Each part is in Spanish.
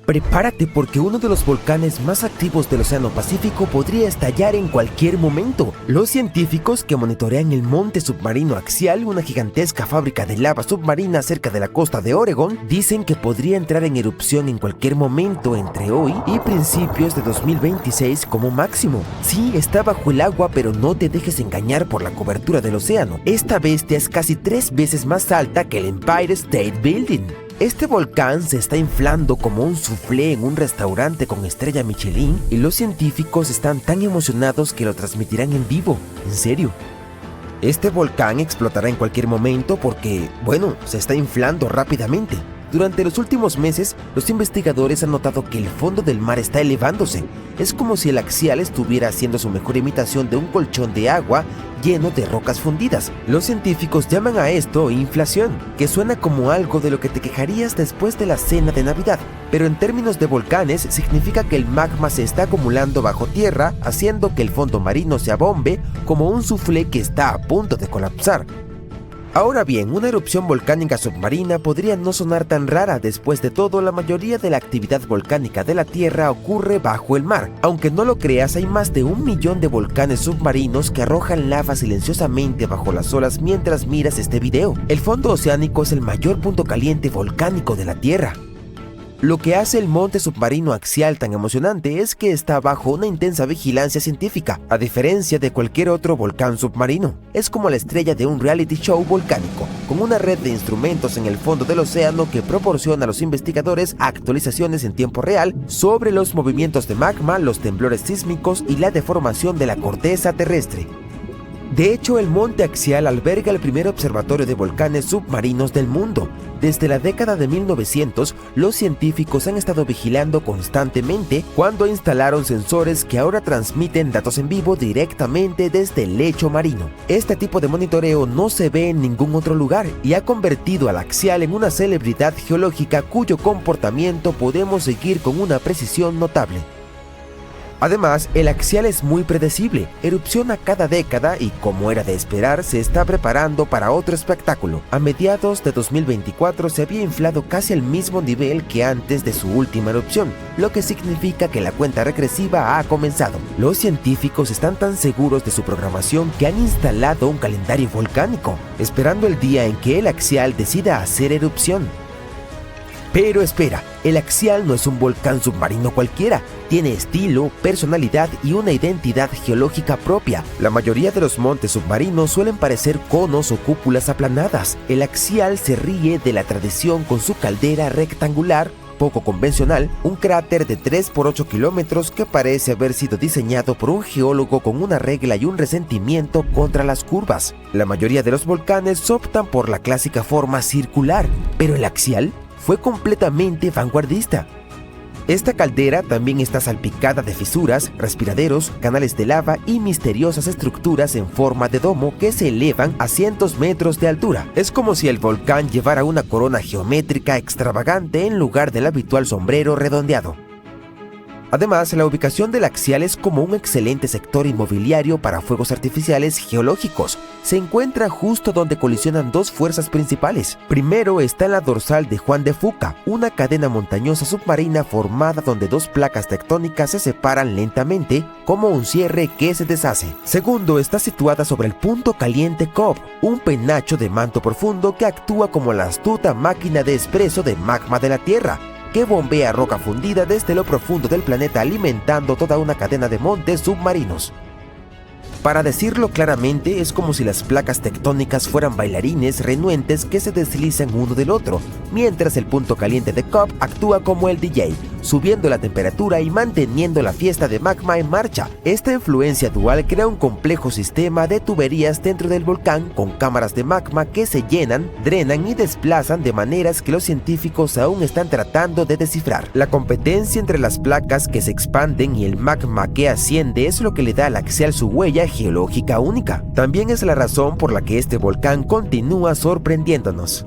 Prepárate porque uno de los volcanes más activos del Océano Pacífico podría estallar en cualquier momento. Los científicos que monitorean el monte submarino axial, una gigantesca fábrica de lava submarina cerca de la costa de Oregón, dicen que podría entrar en erupción en cualquier momento entre hoy y principios de 2026 como máximo. Sí, está bajo el agua, pero no te dejes engañar por la cobertura del océano. Esta bestia es casi 3 veces más alta que el Empire State Building. Este volcán se está inflando como un soufflé en un restaurante con estrella Michelin y los científicos están tan emocionados que lo transmitirán en vivo. ¿En serio? Este volcán explotará en cualquier momento porque, bueno, se está inflando rápidamente. Durante los últimos meses, los investigadores han notado que el fondo del mar está elevándose. Es como si el axial estuviera haciendo su mejor imitación de un colchón de agua lleno de rocas fundidas. Los científicos llaman a esto inflación, que suena como algo de lo que te quejarías después de la cena de Navidad. Pero en términos de volcanes, significa que el magma se está acumulando bajo tierra, haciendo que el fondo marino se abombe como un soufflé que está a punto de colapsar. Ahora bien, una erupción volcánica submarina podría no sonar tan rara. Después de todo, la mayoría de la actividad volcánica de la Tierra ocurre bajo el mar. Aunque no lo creas, hay más de 1 millón de volcanes submarinos que arrojan lava silenciosamente bajo las olas mientras miras este video. El fondo oceánico es el mayor punto caliente volcánico de la Tierra. Lo que hace el monte submarino axial tan emocionante es que está bajo una intensa vigilancia científica, a diferencia de cualquier otro volcán submarino. Es como la estrella de un reality show volcánico, con una red de instrumentos en el fondo del océano que proporciona a los investigadores actualizaciones en tiempo real sobre los movimientos de magma, los temblores sísmicos y la deformación de la corteza terrestre. De hecho, el monte axial alberga el primer observatorio de volcanes submarinos del mundo. Desde la década de 1900, los científicos han estado vigilando constantemente cuando instalaron sensores que ahora transmiten datos en vivo directamente desde el lecho marino. Este tipo de monitoreo no se ve en ningún otro lugar y ha convertido al axial en una celebridad geológica cuyo comportamiento podemos seguir con una precisión notable. Además, el axial es muy predecible, erupciona cada década y, como era de esperar, se está preparando para otro espectáculo. A mediados de 2024 se había inflado casi al mismo nivel que antes de su última erupción, lo que significa que la cuenta regresiva ha comenzado. Los científicos están tan seguros de su programación que han instalado un calendario volcánico, esperando el día en que el axial decida hacer erupción. Pero espera, el axial no es un volcán submarino cualquiera, tiene estilo, personalidad y una identidad geológica propia. La mayoría de los montes submarinos suelen parecer conos o cúpulas aplanadas. El axial se ríe de la tradición con su caldera rectangular, poco convencional, un cráter de 3 por 8 kilómetros que parece haber sido diseñado por un geólogo con una regla y un resentimiento contra las curvas. La mayoría de los volcanes optan por la clásica forma circular, pero el axial fue completamente vanguardista. Esta caldera también está salpicada de fisuras, respiraderos, canales de lava y misteriosas estructuras en forma de domo que se elevan a cientos metros de altura. Es como si el volcán llevara una corona geométrica extravagante en lugar del habitual sombrero redondeado. Además, la ubicación del axial es como un excelente sector inmobiliario para fuegos artificiales geológicos. Se encuentra justo donde colisionan dos fuerzas principales. Primero está en la dorsal de Juan de Fuca, una cadena montañosa submarina formada donde dos placas tectónicas se separan lentamente, como un cierre que se deshace. Segundo, está situada sobre el punto caliente Cobb, un penacho de manto profundo que actúa como la astuta máquina de expreso de magma de la Tierra, que bombea roca fundida desde lo profundo del planeta alimentando toda una cadena de montes submarinos. Para decirlo claramente, es como si las placas tectónicas fueran bailarines renuentes que se deslizan uno del otro, mientras el punto caliente de Cobb actúa como el DJ, subiendo la temperatura y manteniendo la fiesta de magma en marcha. Esta influencia dual crea un complejo sistema de tuberías dentro del volcán con cámaras de magma que se llenan, drenan y desplazan de maneras que los científicos aún están tratando de descifrar. La competencia entre las placas que se expanden y el magma que asciende es lo que le da al axial su huella geológica única. También es la razón por la que este volcán continúa sorprendiéndonos.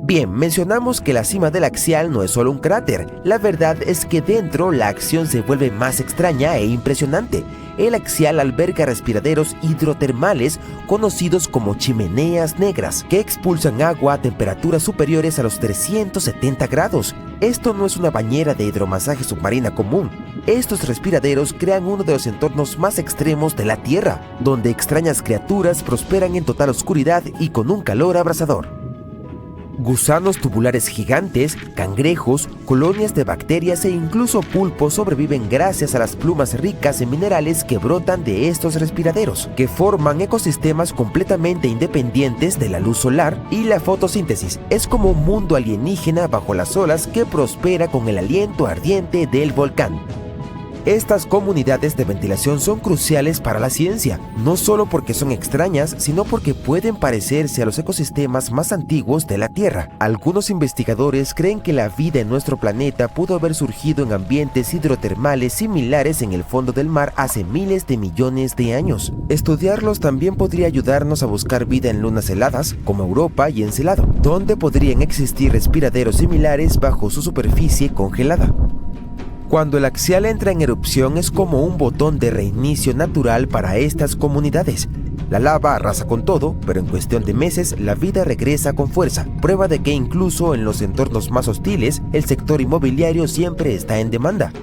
Bien, mencionamos que la cima del axial no es solo un cráter. La verdad es que dentro la acción se vuelve más extraña e impresionante. El axial alberga respiraderos hidrotermales conocidos como chimeneas negras, que expulsan agua a temperaturas superiores a los 370 grados. Esto no es una bañera de hidromasaje submarina común. Estos respiraderos crean uno de los entornos más extremos de la Tierra, donde extrañas criaturas prosperan en total oscuridad y con un calor abrasador. Gusanos tubulares gigantes, cangrejos, colonias de bacterias e incluso pulpos sobreviven gracias a las plumas ricas en minerales que brotan de estos respiraderos, que forman ecosistemas completamente independientes de la luz solar y la fotosíntesis. Es como un mundo alienígena bajo las olas que prospera con el aliento ardiente del volcán. Estas comunidades de ventilación son cruciales para la ciencia, no solo porque son extrañas, sino porque pueden parecerse a los ecosistemas más antiguos de la Tierra. Algunos investigadores creen que la vida en nuestro planeta pudo haber surgido en ambientes hidrotermales similares en el fondo del mar hace miles de millones de años. Estudiarlos también podría ayudarnos a buscar vida en lunas heladas, como Europa y Encelado, donde podrían existir respiraderos similares bajo su superficie congelada. Cuando el axial entra en erupción es como un botón de reinicio natural para estas comunidades. La lava arrasa con todo, pero en cuestión de meses la vida regresa con fuerza, prueba de que incluso en los entornos más hostiles, el sector inmobiliario siempre está en demanda.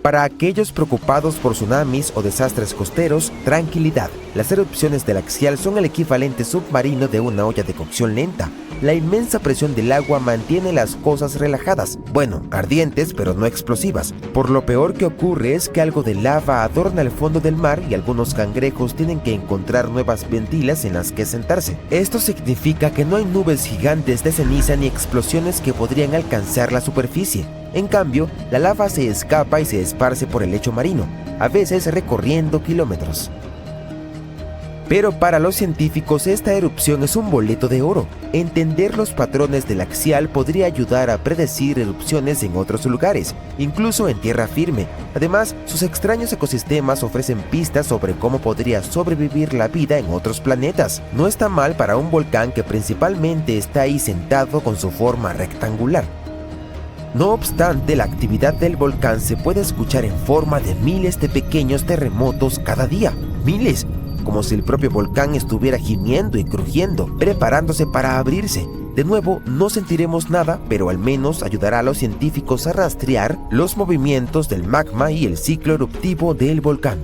Para aquellos preocupados por tsunamis o desastres costeros, tranquilidad. Las erupciones del axial son el equivalente submarino de una olla de cocción lenta. La inmensa presión del agua mantiene las cosas relajadas, bueno, ardientes pero no explosivas. Por lo peor que ocurre es que algo de lava adorna el fondo del mar y algunos cangrejos tienen que encontrar nuevas ventilas en las que sentarse. Esto significa que no hay nubes gigantes de ceniza ni explosiones que podrían alcanzar la superficie. En cambio, la lava se escapa y se esparce por el lecho marino, a veces recorriendo kilómetros. Pero para los científicos esta erupción es un boleto de oro. Entender los patrones del axial podría ayudar a predecir erupciones en otros lugares, incluso en tierra firme. Además, sus extraños ecosistemas ofrecen pistas sobre cómo podría sobrevivir la vida en otros planetas. No está mal para un volcán que principalmente está ahí sentado con su forma rectangular. No obstante, la actividad del volcán se puede escuchar en forma de miles de pequeños terremotos cada día. Miles, como si el propio volcán estuviera gimiendo y crujiendo, preparándose para abrirse. De nuevo, no sentiremos nada, pero al menos ayudará a los científicos a rastrear los movimientos del magma y el ciclo eruptivo del volcán.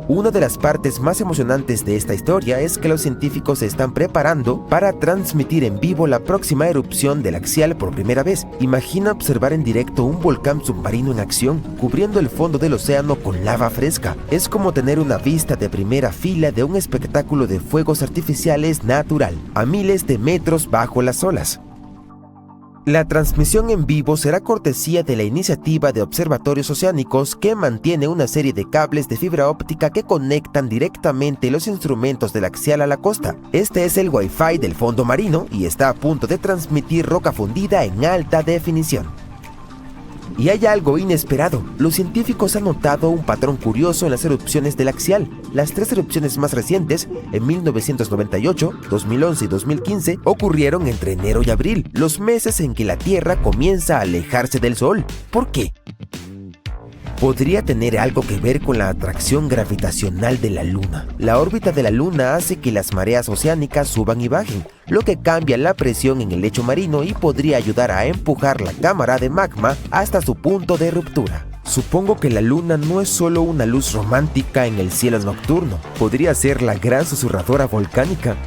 Una de las partes más emocionantes de esta historia es que los científicos se están preparando para transmitir en vivo la próxima erupción del axial por primera vez. Imagina observar en directo un volcán submarino en acción, cubriendo el fondo del océano con lava fresca. Es como tener una vista de primera fila de un espectáculo de fuegos artificiales natural, a miles de metros bajo las olas. La transmisión en vivo será cortesía de la Iniciativa de Observatorios Oceánicos, que mantiene una serie de cables de fibra óptica que conectan directamente los instrumentos del axial a la costa. Este es el Wi-Fi del fondo marino y está a punto de transmitir roca fundida en alta definición. Y hay algo inesperado. Los científicos han notado un patrón curioso en las erupciones del axial. Las tres erupciones más recientes, en 1998, 2011 y 2015, ocurrieron entre enero y abril, los meses en que la Tierra comienza a alejarse del Sol. ¿Por qué? Podría tener algo que ver con la atracción gravitacional de la Luna. La órbita de la Luna hace que las mareas oceánicas suban y bajen, lo que cambia la presión en el lecho marino y podría ayudar a empujar la cámara de magma hasta su punto de ruptura. Supongo que la Luna no es solo una luz romántica en el cielo nocturno, podría ser la gran susurradora volcánica.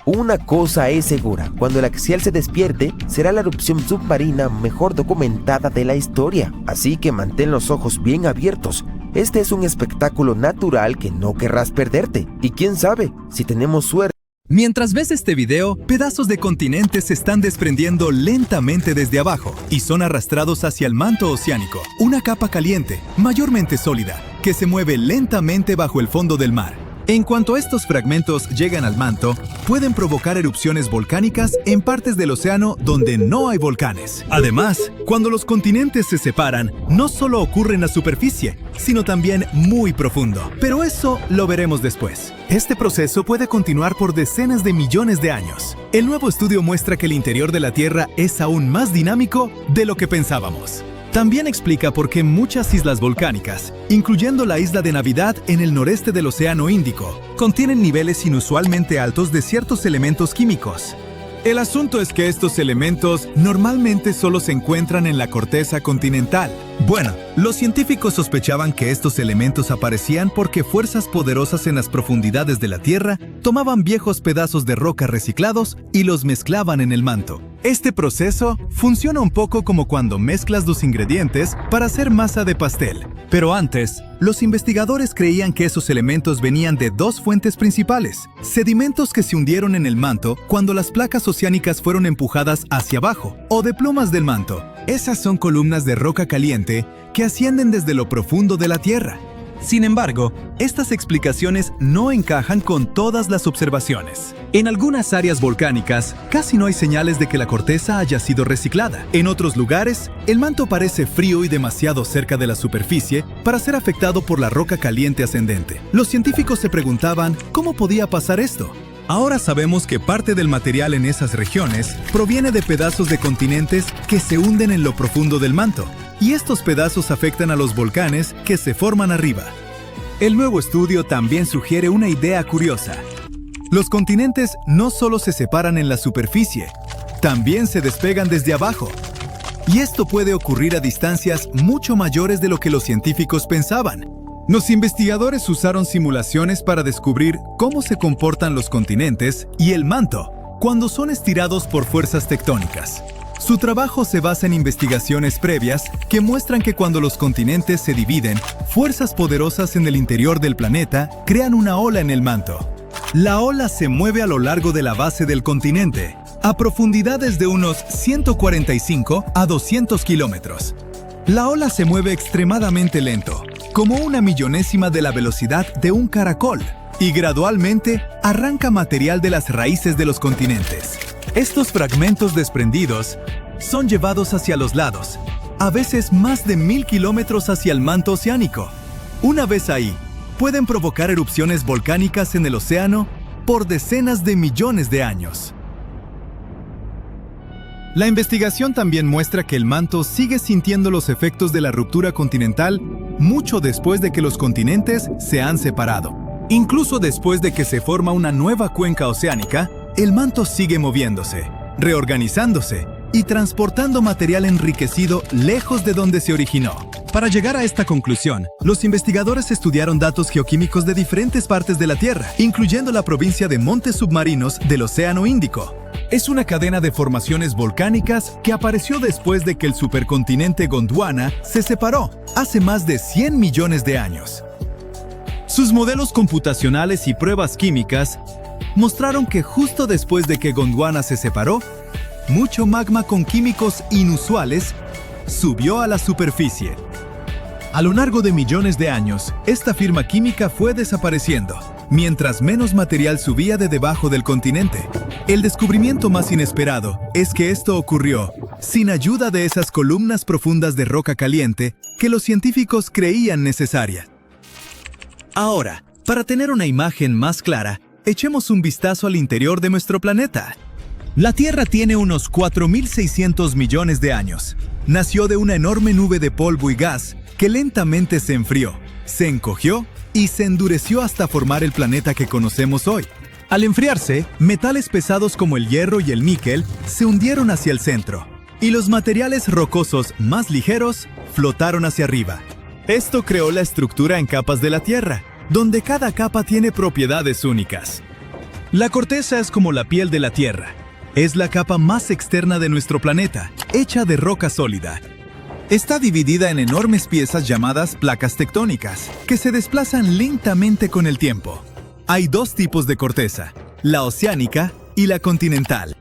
Una cosa es segura, cuando el axial se despierte, será la erupción submarina mejor documentada de la historia, así que mantén los ojos bien abiertos. Este es un espectáculo natural que no querrás perderte, y quién sabe, si tenemos suerte. Mientras ves este video, pedazos de continentes se están desprendiendo lentamente desde abajo y son arrastrados hacia el manto oceánico, una capa caliente, mayormente sólida, que se mueve lentamente bajo el fondo del mar. En cuanto estos fragmentos llegan al manto, pueden provocar erupciones volcánicas en partes del océano donde no hay volcanes. Además, cuando los continentes se separan, no solo ocurre en la superficie, sino también muy profundo. Pero eso lo veremos después. Este proceso puede continuar por decenas de millones de años. El nuevo estudio muestra que el interior de la Tierra es aún más dinámico de lo que pensábamos. También explica por qué muchas islas volcánicas, incluyendo la isla de Navidad en el noreste del Océano Índico, contienen niveles inusualmente altos de ciertos elementos químicos. El asunto es que estos elementos normalmente solo se encuentran en la corteza continental. Bueno, los científicos sospechaban que estos elementos aparecían porque fuerzas poderosas en las profundidades de la Tierra tomaban viejos pedazos de roca reciclados y los mezclaban en el manto. Este proceso funciona un poco como cuando mezclas dos ingredientes para hacer masa de pastel. Pero antes, los investigadores creían que esos elementos venían de dos fuentes principales: sedimentos que se hundieron en el manto cuando las placas oceánicas fueron empujadas hacia abajo, o de plumas del manto. Esas son columnas de roca caliente que ascienden desde lo profundo de la Tierra. Sin embargo, estas explicaciones no encajan con todas las observaciones. En algunas áreas volcánicas, casi no hay señales de que la corteza haya sido reciclada. En otros lugares, el manto parece frío y demasiado cerca de la superficie para ser afectado por la roca caliente ascendente. Los científicos se preguntaban cómo podía pasar esto. Ahora sabemos que parte del material en esas regiones proviene de pedazos de continentes que se hunden en lo profundo del manto, y estos pedazos afectan a los volcanes que se forman arriba. El nuevo estudio también sugiere una idea curiosa. Los continentes no solo se separan en la superficie, también se despegan desde abajo. Y esto puede ocurrir a distancias mucho mayores de lo que los científicos pensaban. Los investigadores usaron simulaciones para descubrir cómo se comportan los continentes y el manto cuando son estirados por fuerzas tectónicas. Su trabajo se basa en investigaciones previas que muestran que cuando los continentes se dividen, fuerzas poderosas en el interior del planeta crean una ola en el manto. La ola se mueve a lo largo de la base del continente, a profundidades de unos 145 a 200 kilómetros. La ola se mueve extremadamente lento, como una millonésima de la velocidad de un caracol, y gradualmente arranca material de las raíces de los continentes. Estos fragmentos desprendidos son llevados hacia los lados, a veces más de 1000 kilómetros hacia el manto oceánico. Una vez ahí, pueden provocar erupciones volcánicas en el océano por decenas de millones de años. La investigación también muestra que el manto sigue sintiendo los efectos de la ruptura continental mucho después de que los continentes se han separado. Incluso después de que se forma una nueva cuenca oceánica, el manto sigue moviéndose, reorganizándose y transportando material enriquecido lejos de donde se originó. Para llegar a esta conclusión, los investigadores estudiaron datos geoquímicos de diferentes partes de la Tierra, incluyendo la provincia de montes submarinos del Océano Índico. Es una cadena de formaciones volcánicas que apareció después de que el supercontinente Gondwana se separó hace más de 100 millones de años. Sus modelos computacionales y pruebas químicas mostraron que justo después de que Gondwana se separó, mucho magma con químicos inusuales subió a la superficie. A lo largo de millones de años, esta firma química fue desapareciendo, mientras menos material subía de debajo del continente. El descubrimiento más inesperado es que esto ocurrió sin ayuda de esas columnas profundas de roca caliente que los científicos creían necesarias. Ahora, para tener una imagen más clara, echemos un vistazo al interior de nuestro planeta. La Tierra tiene unos 4.600 millones de años. Nació de una enorme nube de polvo y gas que lentamente se enfrió, se encogió y se endureció hasta formar el planeta que conocemos hoy. Al enfriarse, metales pesados como el hierro y el níquel se hundieron hacia el centro, y los materiales rocosos más ligeros flotaron hacia arriba. Esto creó la estructura en capas de la Tierra, donde cada capa tiene propiedades únicas. La corteza es como la piel de la Tierra. Es la capa más externa de nuestro planeta, hecha de roca sólida. Está dividida en enormes piezas llamadas placas tectónicas, que se desplazan lentamente con el tiempo. Hay dos tipos de corteza, la oceánica y la continental.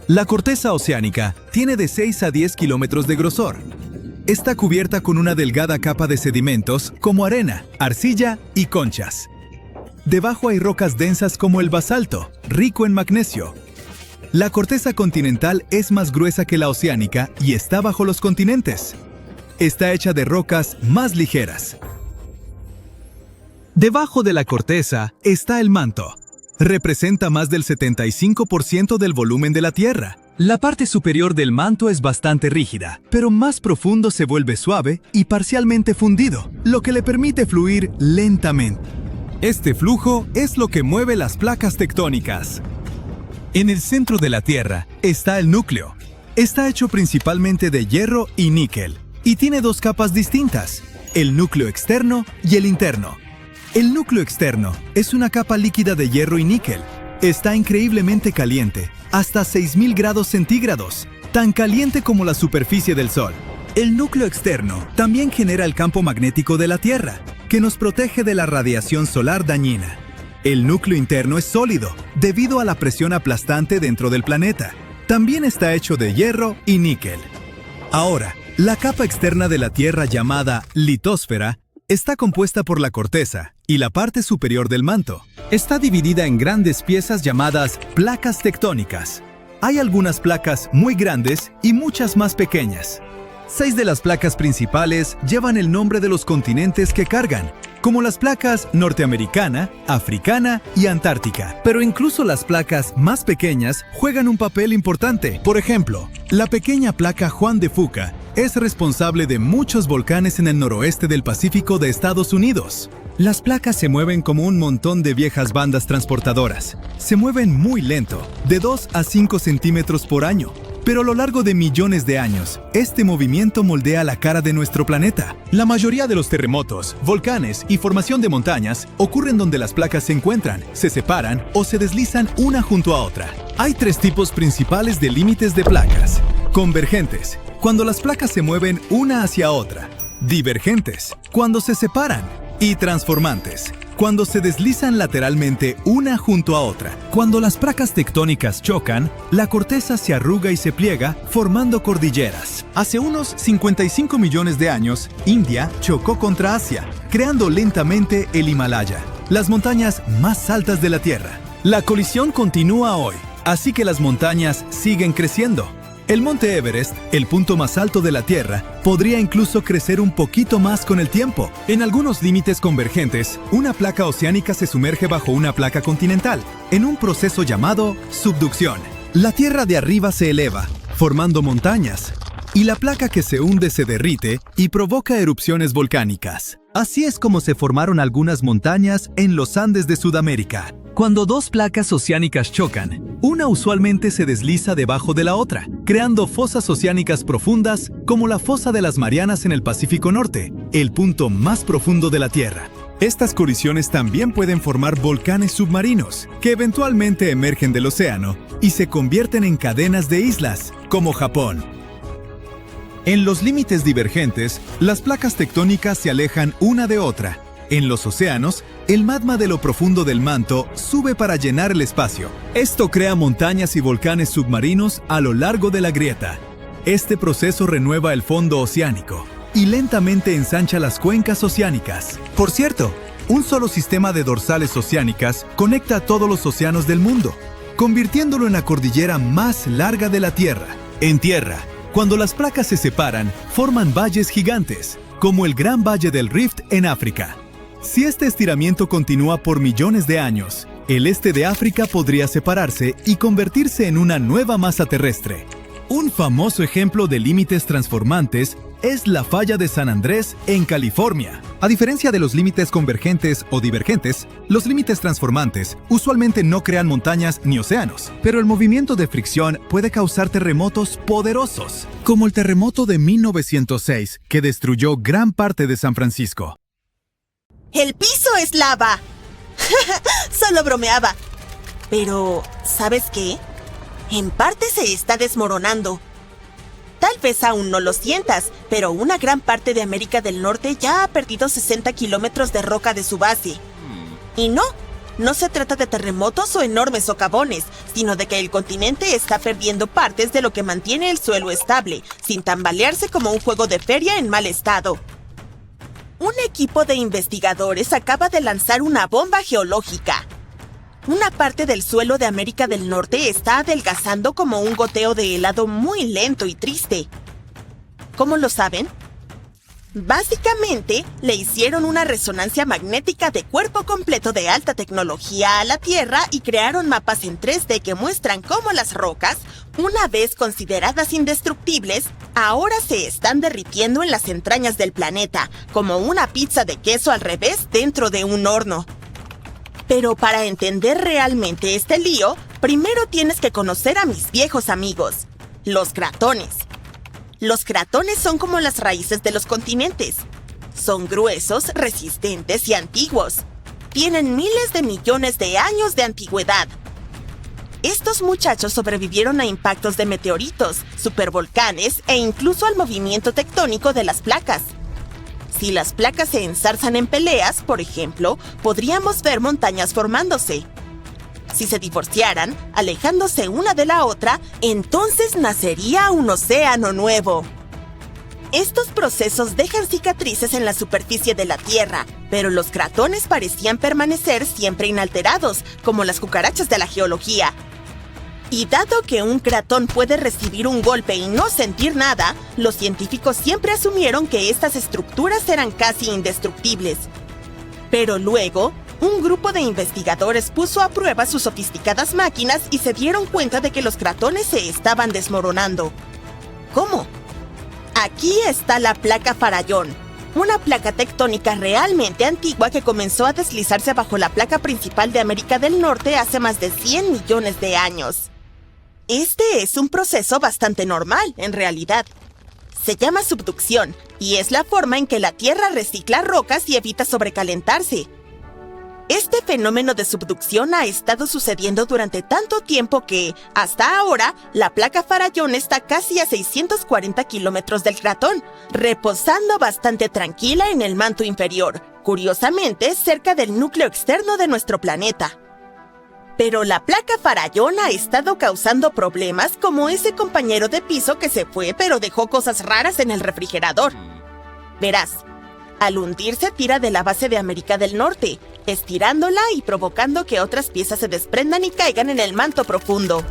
La corteza oceánica tiene de 6 a 10 kilómetros de grosor. Está cubierta con una delgada capa de sedimentos como arena, arcilla y conchas. Debajo hay rocas densas como el basalto, rico en magnesio. La corteza continental es más gruesa que la oceánica y está bajo los continentes. Está hecha de rocas más ligeras. Debajo de la corteza está el manto. Representa más del 75% del volumen de la Tierra. La parte superior del manto es bastante rígida, pero más profundo se vuelve suave y parcialmente fundido, lo que le permite fluir lentamente. Este flujo es lo que mueve las placas tectónicas. En el centro de la Tierra está el núcleo. Está hecho principalmente de hierro y níquel, y tiene dos capas distintas, el núcleo externo y el interno. El núcleo externo es una capa líquida de hierro y níquel. Está increíblemente caliente, hasta 6000 grados centígrados, tan caliente como la superficie del Sol. El núcleo externo también genera el campo magnético de la Tierra, que nos protege de la radiación solar dañina. El núcleo interno es sólido, debido a la presión aplastante dentro del planeta. También está hecho de hierro y níquel. Ahora, la capa externa de la Tierra llamada litosfera está compuesta por la corteza y la parte superior del manto. Está dividida en grandes piezas llamadas placas tectónicas. Hay algunas placas muy grandes y muchas más pequeñas. 6 de las placas principales llevan el nombre de los continentes que cargan, como las placas norteamericana, africana y antártica. Pero incluso las placas más pequeñas juegan un papel importante. Por ejemplo, la pequeña placa Juan de Fuca es responsable de muchos volcanes en el noroeste del Pacífico de Estados Unidos. Las placas se mueven como un montón de viejas bandas transportadoras. Se mueven muy lento, de 2 a 5 centímetros por año. Pero a lo largo de millones de años, este movimiento moldea la cara de nuestro planeta. La mayoría de los terremotos, volcanes y formación de montañas ocurren donde las placas se encuentran, se separan o se deslizan una junto a otra. Hay 3 tipos principales de límites de placas. Convergentes, cuando las placas se mueven una hacia otra. Divergentes, cuando se separan. Y transformantes, cuando se deslizan lateralmente una junto a otra. Cuando las placas tectónicas chocan, la corteza se arruga y se pliega, formando cordilleras. Hace unos 55 millones de años, India chocó contra Asia, creando lentamente el Himalaya, las montañas más altas de la Tierra. La colisión continúa hoy, así que las montañas siguen creciendo. El monte Everest, el punto más alto de la Tierra, podría incluso crecer un poquito más con el tiempo. En algunos límites convergentes, una placa oceánica se sumerge bajo una placa continental, en un proceso llamado subducción. La Tierra de arriba se eleva, formando montañas, y la placa que se hunde se derrite y provoca erupciones volcánicas. Así es como se formaron algunas montañas en los Andes de Sudamérica. Cuando dos placas oceánicas chocan, una usualmente se desliza debajo de la otra, creando fosas oceánicas profundas como la fosa de las Marianas en el Pacífico Norte, el punto más profundo de la Tierra. Estas colisiones también pueden formar volcanes submarinos, que eventualmente emergen del océano y se convierten en cadenas de islas, como Japón. En los límites divergentes, las placas tectónicas se alejan una de otra. En los océanos, el magma de lo profundo del manto sube para llenar el espacio. Esto crea montañas y volcanes submarinos a lo largo de la grieta. Este proceso renueva el fondo oceánico y lentamente ensancha las cuencas oceánicas. Por cierto, un solo sistema de dorsales oceánicas conecta a todos los océanos del mundo, convirtiéndolo en la cordillera más larga de la Tierra. En tierra, cuando las placas se separan, forman valles gigantes, como el Gran Valle del Rift en África. Si este estiramiento continúa por millones de años, el este de África podría separarse y convertirse en una nueva masa terrestre. Un famoso ejemplo de límites transformantes es la falla de San Andrés en California. A diferencia de los límites convergentes o divergentes, los límites transformantes usualmente no crean montañas ni océanos, pero el movimiento de fricción puede causar terremotos poderosos, como el terremoto de 1906, que destruyó gran parte de San Francisco. ¡El piso es lava! Solo bromeaba. Pero, ¿sabes qué? En parte se está desmoronando. Tal vez aún no lo sientas, pero una gran parte de América del Norte ya ha perdido 60 kilómetros de roca de su base. Y no se trata de terremotos o enormes socavones, sino de que el continente está perdiendo partes de lo que mantiene el suelo estable, sin tambalearse como un juego de feria en mal estado. Un equipo de investigadores acaba de lanzar una bomba geológica. Una parte del suelo de América del Norte está adelgazando como un goteo de helado muy lento y triste. ¿Cómo lo saben? Básicamente, le hicieron una resonancia magnética de cuerpo completo de alta tecnología a la Tierra y crearon mapas en 3D que muestran cómo las rocas, una vez consideradas indestructibles, ahora se están derritiendo en las entrañas del planeta, como una pizza de queso al revés dentro de un horno. Pero para entender realmente este lío, primero tienes que conocer a mis viejos amigos, los cratones. Los cratones son como las raíces de los continentes. Son gruesos, resistentes y antiguos. Tienen miles de millones de años de antigüedad. Estos muchachos sobrevivieron a impactos de meteoritos, supervolcanes e incluso al movimiento tectónico de las placas. Si las placas se enzarzan en peleas, por ejemplo, podríamos ver montañas formándose. Si se divorciaran, alejándose una de la otra, entonces nacería un océano nuevo. Estos procesos dejan cicatrices en la superficie de la Tierra, pero los cratones parecían permanecer siempre inalterados, como las cucarachas de la geología. Y dado que un cratón puede recibir un golpe y no sentir nada, los científicos siempre asumieron que estas estructuras eran casi indestructibles. Pero luego, un grupo de investigadores puso a prueba sus sofisticadas máquinas y se dieron cuenta de que los cratones se estaban desmoronando. ¿Cómo? Aquí está la placa Farallón, una placa tectónica realmente antigua que comenzó a deslizarse bajo la placa principal de América del Norte hace más de 100 millones de años. Este es un proceso bastante normal, en realidad. Se llama subducción, y es la forma en que la Tierra recicla rocas y evita sobrecalentarse. Este fenómeno de subducción ha estado sucediendo durante tanto tiempo que, hasta ahora, la placa Farallón está casi a 640 kilómetros del cratón, reposando bastante tranquila en el manto inferior, curiosamente cerca del núcleo externo de nuestro planeta. Pero la placa Farallón ha estado causando problemas como ese compañero de piso que se fue pero dejó cosas raras en el refrigerador. Verás, al hundirse tira de la base de América del Norte, estirándola y provocando que otras piezas se desprendan y caigan en el manto profundo.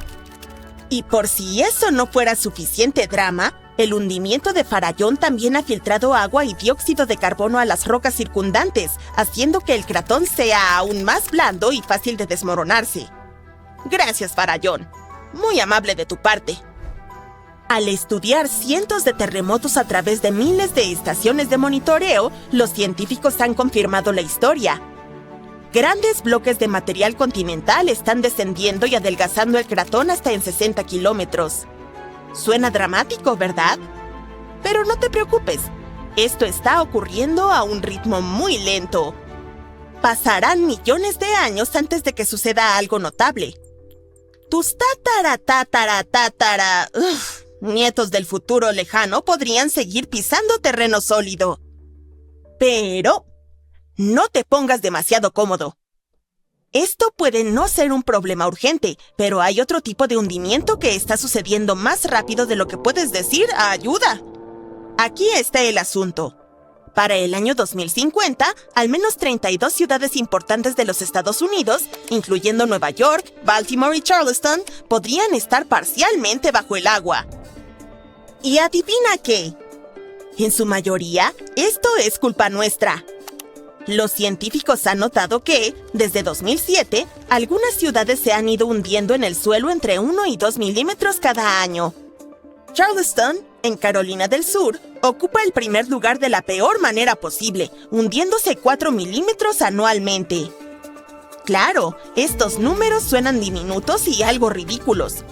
Y por si eso no fuera suficiente drama, el hundimiento de Farallón también ha filtrado agua y dióxido de carbono a las rocas circundantes, haciendo que el cratón sea aún más blando y fácil de desmoronarse. Gracias, Farallón. Muy amable de tu parte. Al estudiar cientos de terremotos a través de miles de estaciones de monitoreo, los científicos han confirmado la historia. Grandes bloques de material continental están descendiendo y adelgazando el cratón hasta en 60 kilómetros. Suena dramático, ¿verdad? Pero no te preocupes, esto está ocurriendo a un ritmo muy lento. Pasarán millones de años antes de que suceda algo notable. Tus nietos del futuro lejano podrían seguir pisando terreno sólido. Pero no te pongas demasiado cómodo. Esto puede no ser un problema urgente, pero hay otro tipo de hundimiento que está sucediendo más rápido de lo que puedes decir ¡ayuda! Aquí está el asunto. Para el año 2050, al menos 32 ciudades importantes de los Estados Unidos, incluyendo Nueva York, Baltimore y Charleston, podrían estar parcialmente bajo el agua. ¿Y adivina qué? En su mayoría, esto es culpa nuestra. Los científicos han notado que, desde 2007, algunas ciudades se han ido hundiendo en el suelo entre 1 y 2 milímetros cada año. Charleston, en Carolina del Sur, ocupa el primer lugar de la peor manera posible, hundiéndose 4 milímetros anualmente. Claro, estos números suenan diminutos y algo ridículos.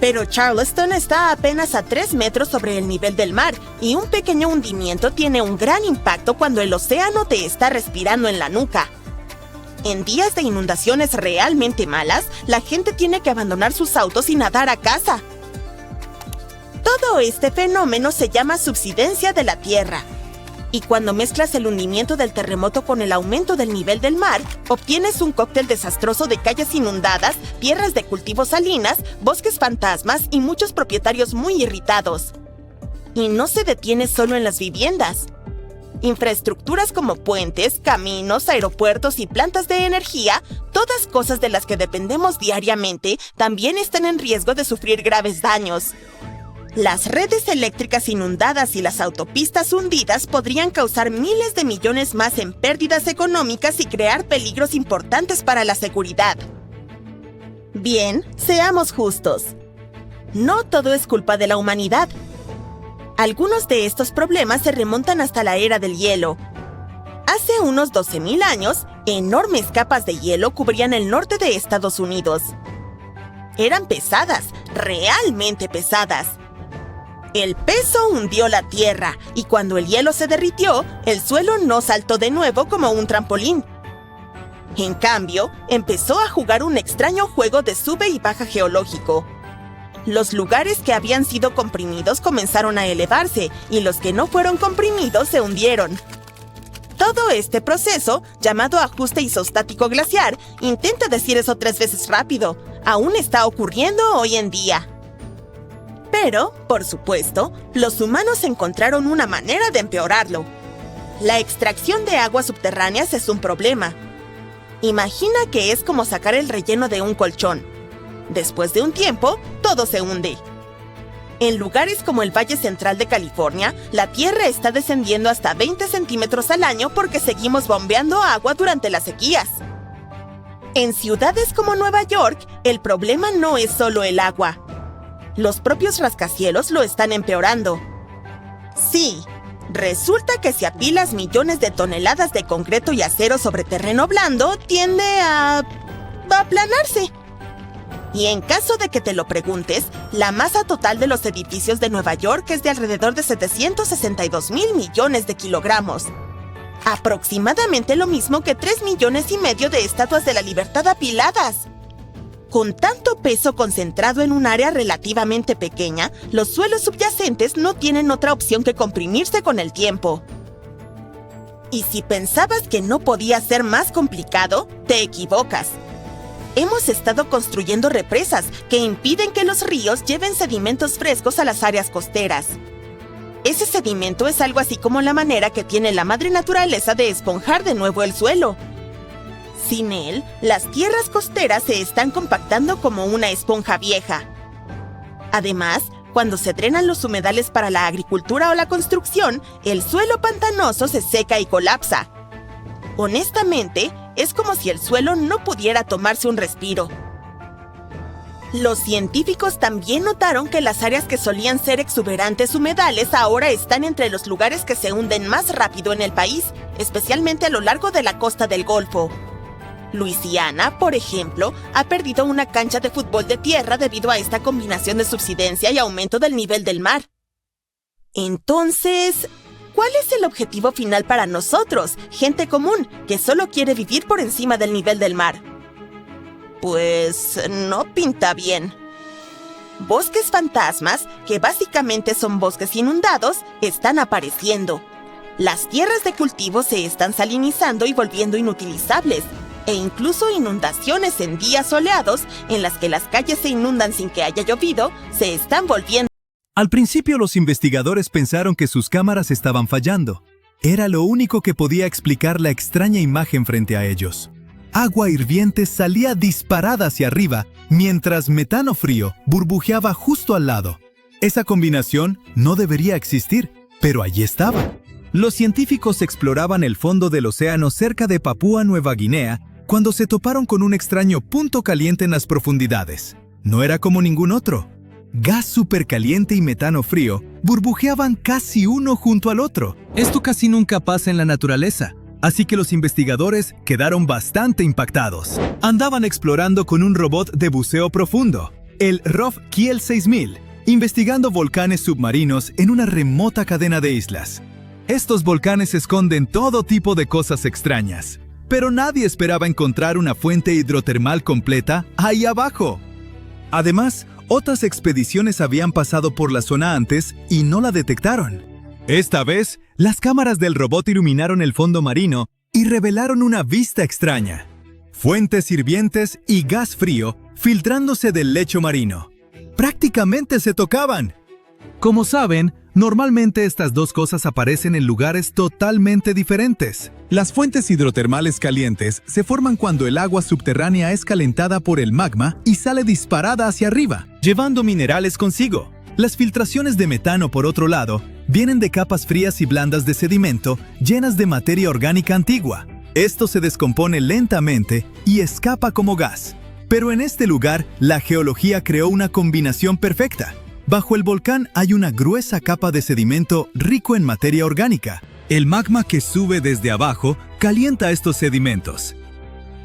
Pero Charleston está apenas a 3 metros sobre el nivel del mar, y un pequeño hundimiento tiene un gran impacto cuando el océano te está respirando en la nuca. En días de inundaciones realmente malas, la gente tiene que abandonar sus autos y nadar a casa. Todo este fenómeno se llama subsidencia de la Tierra. Y cuando mezclas el hundimiento del terremoto con el aumento del nivel del mar, obtienes un cóctel desastroso de calles inundadas, tierras de cultivo salinas, bosques fantasmas y muchos propietarios muy irritados. Y no se detiene solo en las viviendas. Infraestructuras como puentes, caminos, aeropuertos y plantas de energía, todas cosas de las que dependemos diariamente, también están en riesgo de sufrir graves daños. Las redes eléctricas inundadas y las autopistas hundidas podrían causar miles de millones más en pérdidas económicas y crear peligros importantes para la seguridad. Bien, seamos justos. No todo es culpa de la humanidad. Algunos de estos problemas se remontan hasta la era del hielo. Hace unos 12.000 años, enormes capas de hielo cubrían el norte de Estados Unidos. Eran pesadas, realmente pesadas. El peso hundió la tierra y cuando el hielo se derritió, el suelo no saltó de nuevo como un trampolín. En cambio, empezó a jugar un extraño juego de sube y baja geológico. Los lugares que habían sido comprimidos comenzaron a elevarse y los que no fueron comprimidos se hundieron. Todo este proceso, llamado ajuste isostático glaciar, intenta decir eso 3 veces rápido, aún está ocurriendo hoy en día. Pero, por supuesto, los humanos encontraron una manera de empeorarlo. La extracción de aguas subterráneas es un problema. Imagina que es como sacar el relleno de un colchón. Después de un tiempo, todo se hunde. En lugares como el Valle Central de California, la tierra está descendiendo hasta 20 centímetros al año porque seguimos bombeando agua durante las sequías. En ciudades como Nueva York, el problema no es solo el agua. Los propios rascacielos lo están empeorando. Sí, resulta que si apilas millones de toneladas de concreto y acero sobre terreno blando, tiende a aplanarse. Y en caso de que te lo preguntes, la masa total de los edificios de Nueva York es de alrededor de 762,000 millones de kilogramos. Aproximadamente lo mismo que 3,5 millones de estatuas de la libertad apiladas. Con tanto peso concentrado en un área relativamente pequeña, los suelos subyacentes no tienen otra opción que comprimirse con el tiempo. Y si pensabas que no podía ser más complicado, te equivocas. Hemos estado construyendo represas que impiden que los ríos lleven sedimentos frescos a las áreas costeras. Ese sedimento es algo así como la manera que tiene la madre naturaleza de esponjar de nuevo el suelo. Sin él, las tierras costeras se están compactando como una esponja vieja. Además, cuando se drenan los humedales para la agricultura o la construcción, el suelo pantanoso se seca y colapsa. Honestamente, es como si el suelo no pudiera tomarse un respiro. Los científicos también notaron que las áreas que solían ser exuberantes humedales ahora están entre los lugares que se hunden más rápido en el país, especialmente a lo largo de la costa del Golfo. Luisiana, por ejemplo, ha perdido una cancha de fútbol de tierra debido a esta combinación de subsidencia y aumento del nivel del mar. Entonces, ¿cuál es el objetivo final para nosotros, gente común, que solo quiere vivir por encima del nivel del mar? Pues no pinta bien. Bosques fantasmas, que básicamente son bosques inundados, están apareciendo. Las tierras de cultivo se están salinizando y volviendo inutilizables, e incluso inundaciones en días soleados, en las que las calles se inundan sin que haya llovido, se están volviendo. Al principio los investigadores pensaron que sus cámaras estaban fallando. Era lo único que podía explicar la extraña imagen frente a ellos. Agua hirviente salía disparada hacia arriba, mientras metano frío burbujeaba justo al lado. Esa combinación no debería existir, pero allí estaba. Los científicos exploraban el fondo del océano cerca de Papúa Nueva Guinea cuando se toparon con un extraño punto caliente en las profundidades. No era como ningún otro. Gas supercaliente y metano frío burbujeaban casi uno junto al otro. Esto casi nunca pasa en la naturaleza, así que los investigadores quedaron bastante impactados. Andaban explorando con un robot de buceo profundo, el ROV Kiel 6000, investigando volcanes submarinos en una remota cadena de islas. Estos volcanes esconden todo tipo de cosas extrañas, pero nadie esperaba encontrar una fuente hidrotermal completa ahí abajo. Además, otras expediciones habían pasado por la zona antes y no la detectaron. Esta vez, las cámaras del robot iluminaron el fondo marino y revelaron una vista extraña. Fuentes hirvientes y gas frío filtrándose del lecho marino. ¡Prácticamente se tocaban! Como saben, normalmente estas dos cosas aparecen en lugares totalmente diferentes. Las fuentes hidrotermales calientes se forman cuando el agua subterránea es calentada por el magma y sale disparada hacia arriba, llevando minerales consigo. Las filtraciones de metano, por otro lado, vienen de capas frías y blandas de sedimento llenas de materia orgánica antigua. Esto se descompone lentamente y escapa como gas. Pero en este lugar, la geología creó una combinación perfecta. Bajo el volcán hay una gruesa capa de sedimento rico en materia orgánica. El magma que sube desde abajo calienta estos sedimentos.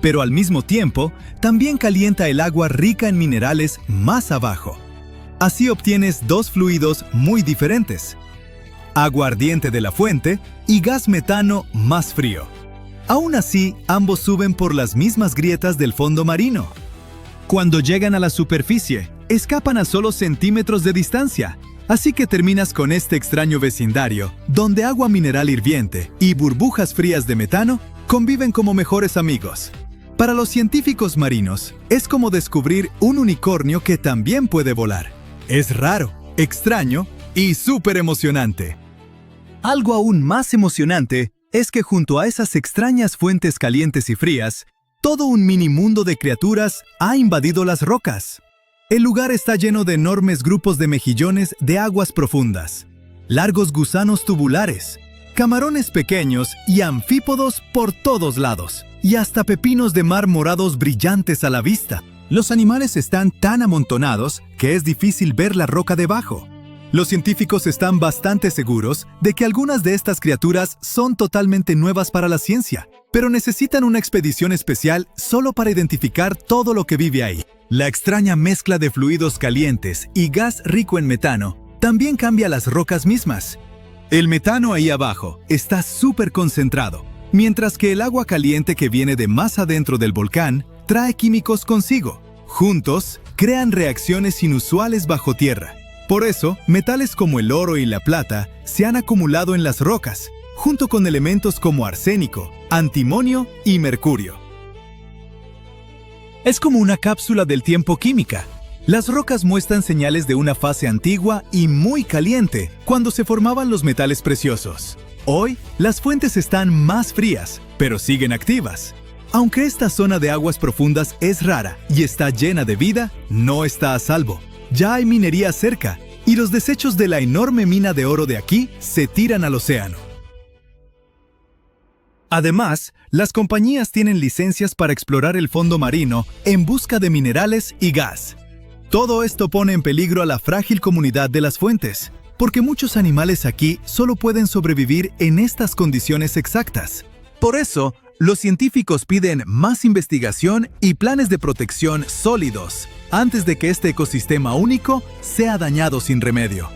pero al mismo tiempo también calienta el agua rica en minerales más abajo. Así obtienes dos fluidos muy diferentes: agua ardiente de la fuente y gas metano más frío. Aún así, ambos suben por las mismas grietas del fondo marino. Cuando llegan a la superficie, escapan a solo centímetros de distancia, así que terminas con este extraño vecindario, donde agua mineral hirviente y burbujas frías de metano conviven como mejores amigos. Para los científicos marinos, es como descubrir un unicornio que también puede volar. Es raro, extraño y súper emocionante. Algo aún más emocionante es que junto a esas extrañas fuentes calientes y frías, todo un mini mundo de criaturas ha invadido las rocas. El lugar está lleno de enormes grupos de mejillones de aguas profundas, largos gusanos tubulares, camarones pequeños y anfípodos por todos lados, y hasta pepinos de mar morados brillantes a la vista. Los animales están tan amontonados que es difícil ver la roca debajo. Los científicos están bastante seguros de que algunas de estas criaturas son totalmente nuevas para la ciencia, pero necesitan una expedición especial solo para identificar todo lo que vive ahí. La extraña mezcla de fluidos calientes y gas rico en metano también cambia las rocas mismas. El metano ahí abajo está súper concentrado, mientras que el agua caliente que viene de más adentro del volcán trae químicos consigo. Juntos, crean reacciones inusuales bajo tierra. Por eso, metales como el oro y la plata se han acumulado en las rocas, junto con elementos como arsénico, antimonio y mercurio. Es como una cápsula del tiempo química. Las rocas muestran señales de una fase antigua y muy caliente, cuando se formaban los metales preciosos. Hoy, las fuentes están más frías, pero siguen activas. Aunque esta zona de aguas profundas es rara y está llena de vida, no está a salvo. Ya hay minería cerca, y los desechos de la enorme mina de oro de aquí se tiran al océano. Además, las compañías tienen licencias para explorar el fondo marino en busca de minerales y gas. Todo esto pone en peligro a la frágil comunidad de las fuentes, porque muchos animales aquí solo pueden sobrevivir en estas condiciones exactas. Por eso, los científicos piden más investigación y planes de protección sólidos antes de que este ecosistema único sea dañado sin remedio.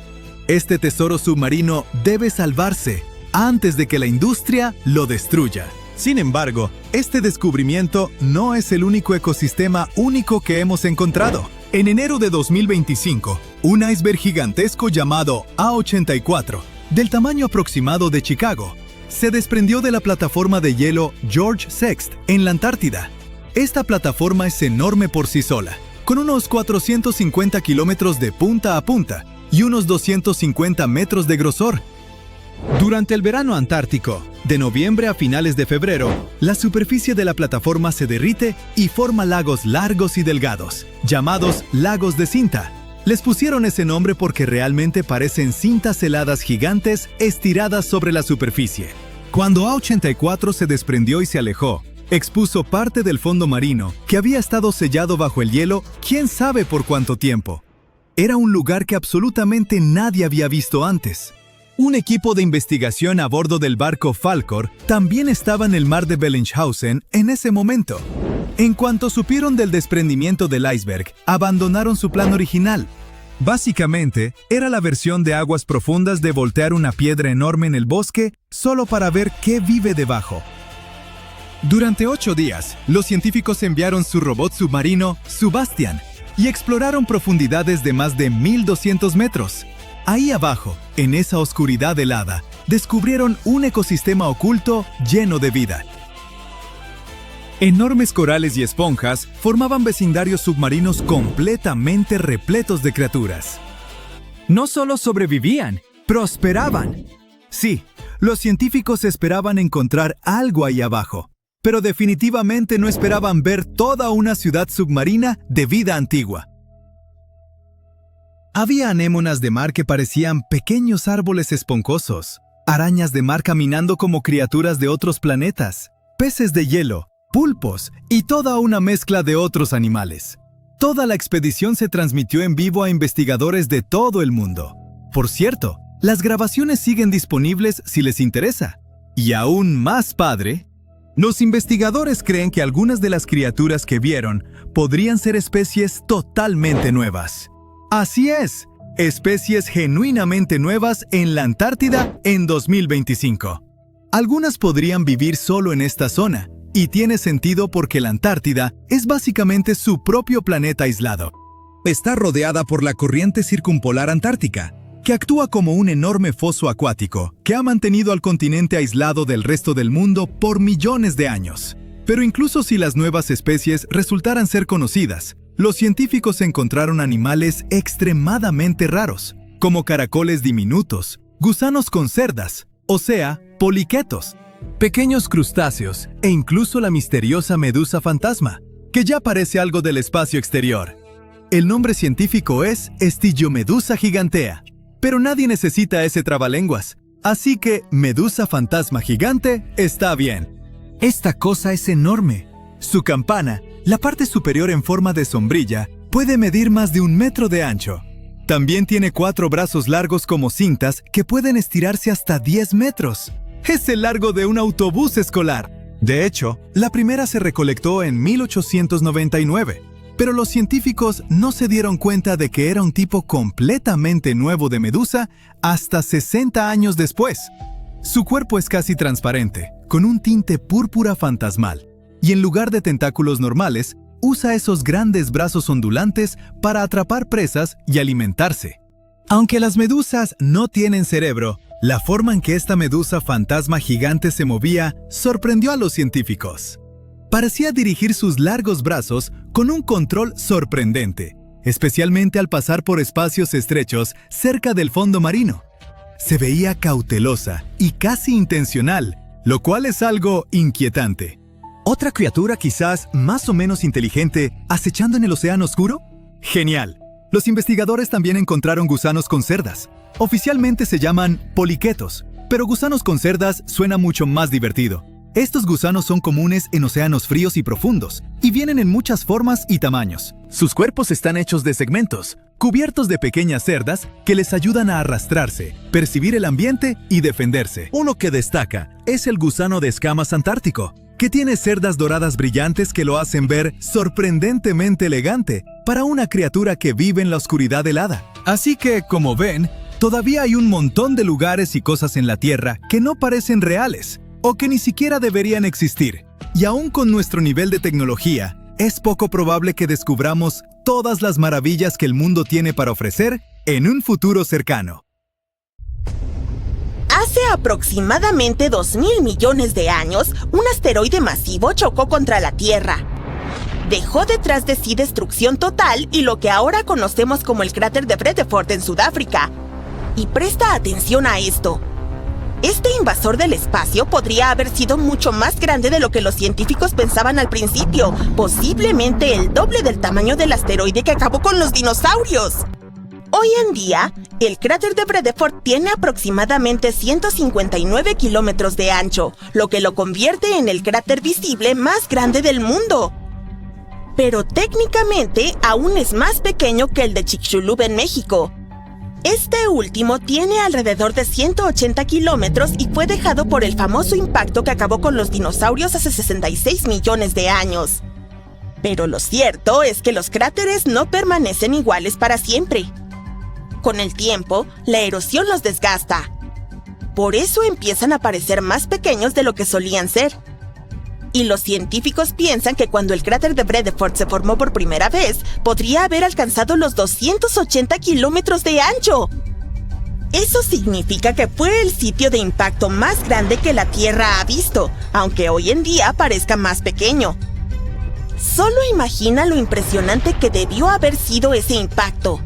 Este tesoro submarino debe salvarse antes de que la industria lo destruya. Sin embargo, este descubrimiento no es el único ecosistema único que hemos encontrado. En enero de 2025, un iceberg gigantesco llamado A84, del tamaño aproximado de Chicago, se desprendió de la plataforma de hielo George VI en la Antártida. Esta plataforma es enorme por sí sola, con unos 450 kilómetros de punta a punta y unos 250 metros de grosor. Durante el verano antártico, de noviembre a finales de febrero, la superficie de la plataforma se derrite y forma lagos largos y delgados, llamados lagos de cinta. Les pusieron ese nombre porque realmente parecen cintas heladas gigantes estiradas sobre la superficie. Cuando A84 se desprendió y se alejó, expuso parte del fondo marino que había estado sellado bajo el hielo quién sabe por cuánto tiempo. Era un lugar que absolutamente nadie había visto antes. Un equipo de investigación a bordo del barco Falkor también estaba en el mar de Bellingshausen en ese momento. En cuanto supieron del desprendimiento del iceberg, abandonaron su plan original. Básicamente, era la versión de aguas profundas de voltear una piedra enorme en el bosque solo para ver qué vive debajo. Durante 8 días, los científicos enviaron su robot submarino, Subastian, y exploraron profundidades de más de 1.200 metros. Ahí abajo, en esa oscuridad helada, descubrieron un ecosistema oculto lleno de vida. Enormes corales y esponjas formaban vecindarios submarinos completamente repletos de criaturas. No solo sobrevivían, prosperaban. Sí, los científicos esperaban encontrar algo ahí abajo, pero definitivamente no esperaban ver toda una ciudad submarina de vida antigua. Había anémonas de mar que parecían pequeños árboles esponjosos, arañas de mar caminando como criaturas de otros planetas, peces de hielo, pulpos y toda una mezcla de otros animales. Toda la expedición se transmitió en vivo a investigadores de todo el mundo. Por cierto, las grabaciones siguen disponibles si les interesa. Y aún más padre, Los investigadores creen que algunas de las criaturas que vieron podrían ser especies totalmente nuevas. Así es, especies genuinamente nuevas en la Antártida en 2025. Algunas podrían vivir solo en esta zona, y tiene sentido porque la Antártida es básicamente su propio planeta aislado. Está rodeada por la corriente circumpolar antártica, que actúa como un enorme foso acuático que ha mantenido al continente aislado del resto del mundo por millones de años. Pero incluso si las nuevas especies resultaran ser conocidas, los científicos encontraron animales extremadamente raros, como caracoles diminutos, gusanos con cerdas, o sea, poliquetos, pequeños crustáceos e incluso la misteriosa medusa fantasma, que ya parece algo del espacio exterior. El nombre científico es Stygiomedusa gigantea, pero nadie necesita ese trabalenguas, así que medusa fantasma gigante está bien. Esta cosa es enorme. Su campana, la parte superior en forma de sombrilla, puede medir más de 1 metro de ancho. También tiene 4 brazos largos como cintas que pueden estirarse hasta 10 metros. Es el largo de un autobús escolar. De hecho, la primera se recolectó en 1899. Pero los científicos no se dieron cuenta de que era un tipo completamente nuevo de medusa hasta 60 años después. Su cuerpo es casi transparente, con un tinte púrpura fantasmal, y en lugar de tentáculos normales, usa esos grandes brazos ondulantes para atrapar presas y alimentarse. Aunque las medusas no tienen cerebro, la forma en que esta medusa fantasma gigante se movía sorprendió a los científicos. Parecía dirigir sus largos brazos con un control sorprendente, especialmente al pasar por espacios estrechos cerca del fondo marino. Se veía cautelosa y casi intencional, lo cual es algo inquietante. ¿Otra criatura quizás más o menos inteligente acechando en el océano oscuro? ¡Genial! Los investigadores también encontraron gusanos con cerdas. Oficialmente se llaman poliquetos, pero gusanos con cerdas suena mucho más divertido. Estos gusanos son comunes en océanos fríos y profundos, y vienen en muchas formas y tamaños. Sus cuerpos están hechos de segmentos, cubiertos de pequeñas cerdas que les ayudan a arrastrarse, percibir el ambiente y defenderse. Uno que destaca es el gusano de escamas antártico, que tiene cerdas doradas brillantes que lo hacen ver sorprendentemente elegante para una criatura que vive en la oscuridad helada. Así que, como ven, todavía hay un montón de lugares y cosas en la Tierra que no parecen reales, o que ni siquiera deberían existir. Y aún con nuestro nivel de tecnología, es poco probable que descubramos todas las maravillas que el mundo tiene para ofrecer en un futuro cercano. Hace aproximadamente 2.000 millones de años, un asteroide masivo chocó contra la Tierra. Dejó detrás de sí destrucción total y lo que ahora conocemos como el cráter de Vredefort en Sudáfrica. Y presta atención a esto. Este invasor del espacio podría haber sido mucho más grande de lo que los científicos pensaban al principio, posiblemente el doble del tamaño del asteroide que acabó con los dinosaurios. Hoy en día, el cráter de Vredefort tiene aproximadamente 159 kilómetros de ancho, lo que lo convierte en el cráter visible más grande del mundo. Pero técnicamente aún es más pequeño que el de Chicxulub en México. Este último tiene alrededor de 180 kilómetros y fue dejado por el famoso impacto que acabó con los dinosaurios hace 66 millones de años. Pero lo cierto es que los cráteres no permanecen iguales para siempre. Con el tiempo, la erosión los desgasta. Por eso empiezan a parecer más pequeños de lo que solían ser. Y los científicos piensan que cuando el cráter de Vredefort se formó por primera vez, podría haber alcanzado los 280 kilómetros de ancho. Eso significa que fue el sitio de impacto más grande que la Tierra ha visto, aunque hoy en día parezca más pequeño. Solo imagina lo impresionante que debió haber sido ese impacto.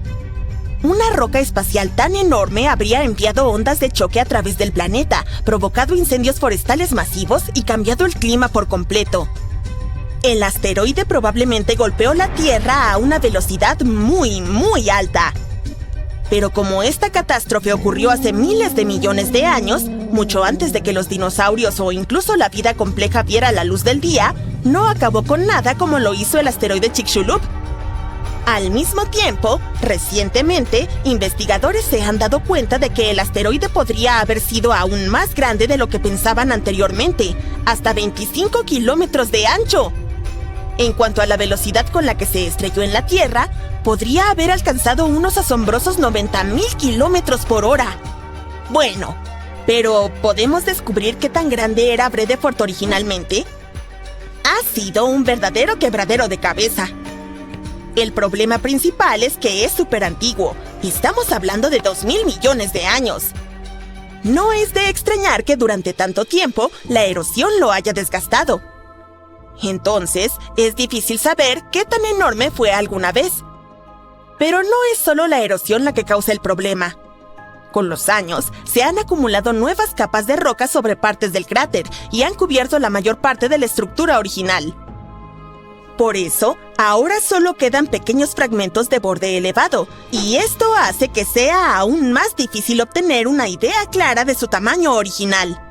Una roca espacial tan enorme habría enviado ondas de choque a través del planeta, provocado incendios forestales masivos y cambiado el clima por completo. El asteroide probablemente golpeó la Tierra a una velocidad muy alta. Pero como esta catástrofe ocurrió hace miles de millones de años, mucho antes de que los dinosaurios o incluso la vida compleja viera la luz del día, no acabó con nada como lo hizo el asteroide Chicxulub. Al mismo tiempo, recientemente, investigadores se han dado cuenta de que el asteroide podría haber sido aún más grande de lo que pensaban anteriormente, hasta 25 kilómetros de ancho. En cuanto a la velocidad con la que se estrelló en la Tierra, podría haber alcanzado unos asombrosos 90,000 kilómetros por hora. Bueno, pero ¿podemos descubrir qué tan grande era Vredefort originalmente? Ha sido un verdadero quebradero de cabeza. El problema principal es que es súper antiguo. Estamos hablando de 2,000 millones de años. No es de extrañar que durante tanto tiempo la erosión lo haya desgastado. Entonces, es difícil saber qué tan enorme fue alguna vez. Pero no es solo la erosión la que causa el problema. Con los años, se han acumulado nuevas capas de roca sobre partes del cráter y han cubierto la mayor parte de la estructura original. Por eso, ahora solo quedan pequeños fragmentos de borde elevado, y esto hace que sea aún más difícil obtener una idea clara de su tamaño original.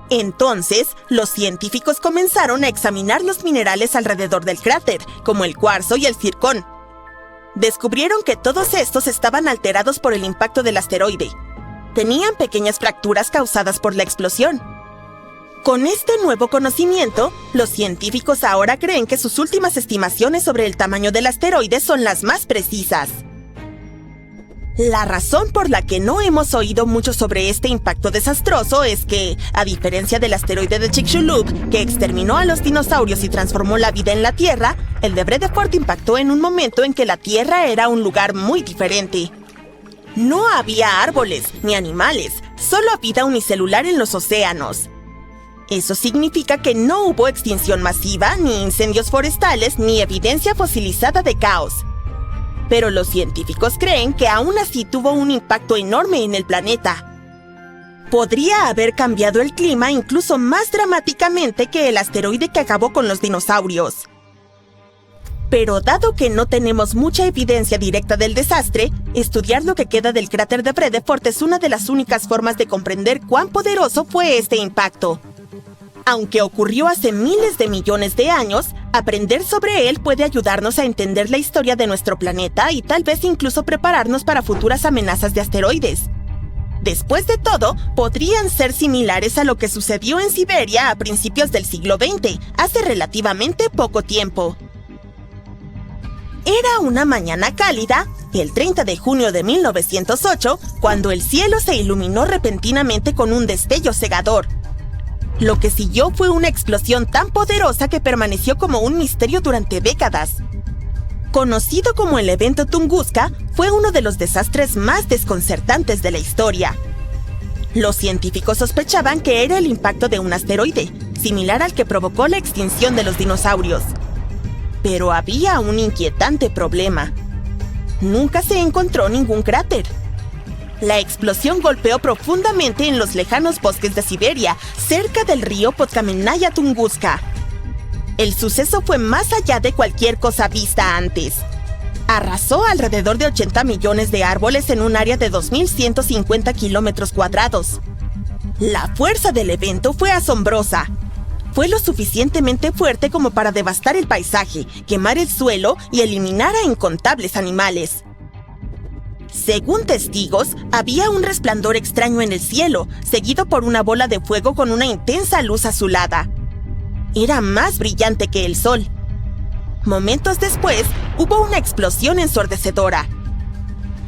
Entonces, los científicos comenzaron a examinar los minerales alrededor del cráter, como el cuarzo y el zircón. Descubrieron que todos estos estaban alterados por el impacto del asteroide. Tenían pequeñas fracturas causadas por la explosión. Con este nuevo conocimiento, los científicos ahora creen que sus últimas estimaciones sobre el tamaño del asteroide son las más precisas. La razón por la que no hemos oído mucho sobre este impacto desastroso es que, a diferencia del asteroide de Chicxulub, que exterminó a los dinosaurios y transformó la vida en la Tierra, el de Vredefort impactó en un momento en que la Tierra era un lugar muy diferente. No había árboles ni animales, solo vida unicelular en los océanos. Eso significa que no hubo extinción masiva, ni incendios forestales, ni evidencia fosilizada de caos. Pero los científicos creen que aún así tuvo un impacto enorme en el planeta. Podría haber cambiado el clima incluso más dramáticamente que el asteroide que acabó con los dinosaurios. Pero dado que no tenemos mucha evidencia directa del desastre, estudiar lo que queda del cráter de Vredefort es una de las únicas formas de comprender cuán poderoso fue este impacto. Aunque ocurrió hace miles de millones de años, aprender sobre él puede ayudarnos a entender la historia de nuestro planeta y tal vez incluso prepararnos para futuras amenazas de asteroides. Después de todo, podrían ser similares a lo que sucedió en Siberia a principios del siglo XX, hace relativamente poco tiempo. Era una mañana cálida, el 30 de junio de 1908, cuando el cielo se iluminó repentinamente con un destello cegador. Lo que siguió fue una explosión tan poderosa que permaneció como un misterio durante décadas. Conocido como el evento Tunguska, fue uno de los desastres más desconcertantes de la historia. Los científicos sospechaban que era el impacto de un asteroide, similar al que provocó la extinción de los dinosaurios. Pero había un inquietante problema. Nunca se encontró ningún cráter. La explosión golpeó profundamente en los lejanos bosques de Siberia, cerca del río Podkamennaya Tunguska. El suceso fue más allá de cualquier cosa vista antes. Arrasó alrededor de 80 millones de árboles en un área de 2,150 kilómetros cuadrados. La fuerza del evento fue asombrosa. Fue lo suficientemente fuerte como para devastar el paisaje, quemar el suelo y eliminar a incontables animales. Según testigos, había un resplandor extraño en el cielo, seguido por una bola de fuego con una intensa luz azulada. Era más brillante que el sol. Momentos después, hubo una explosión ensordecedora.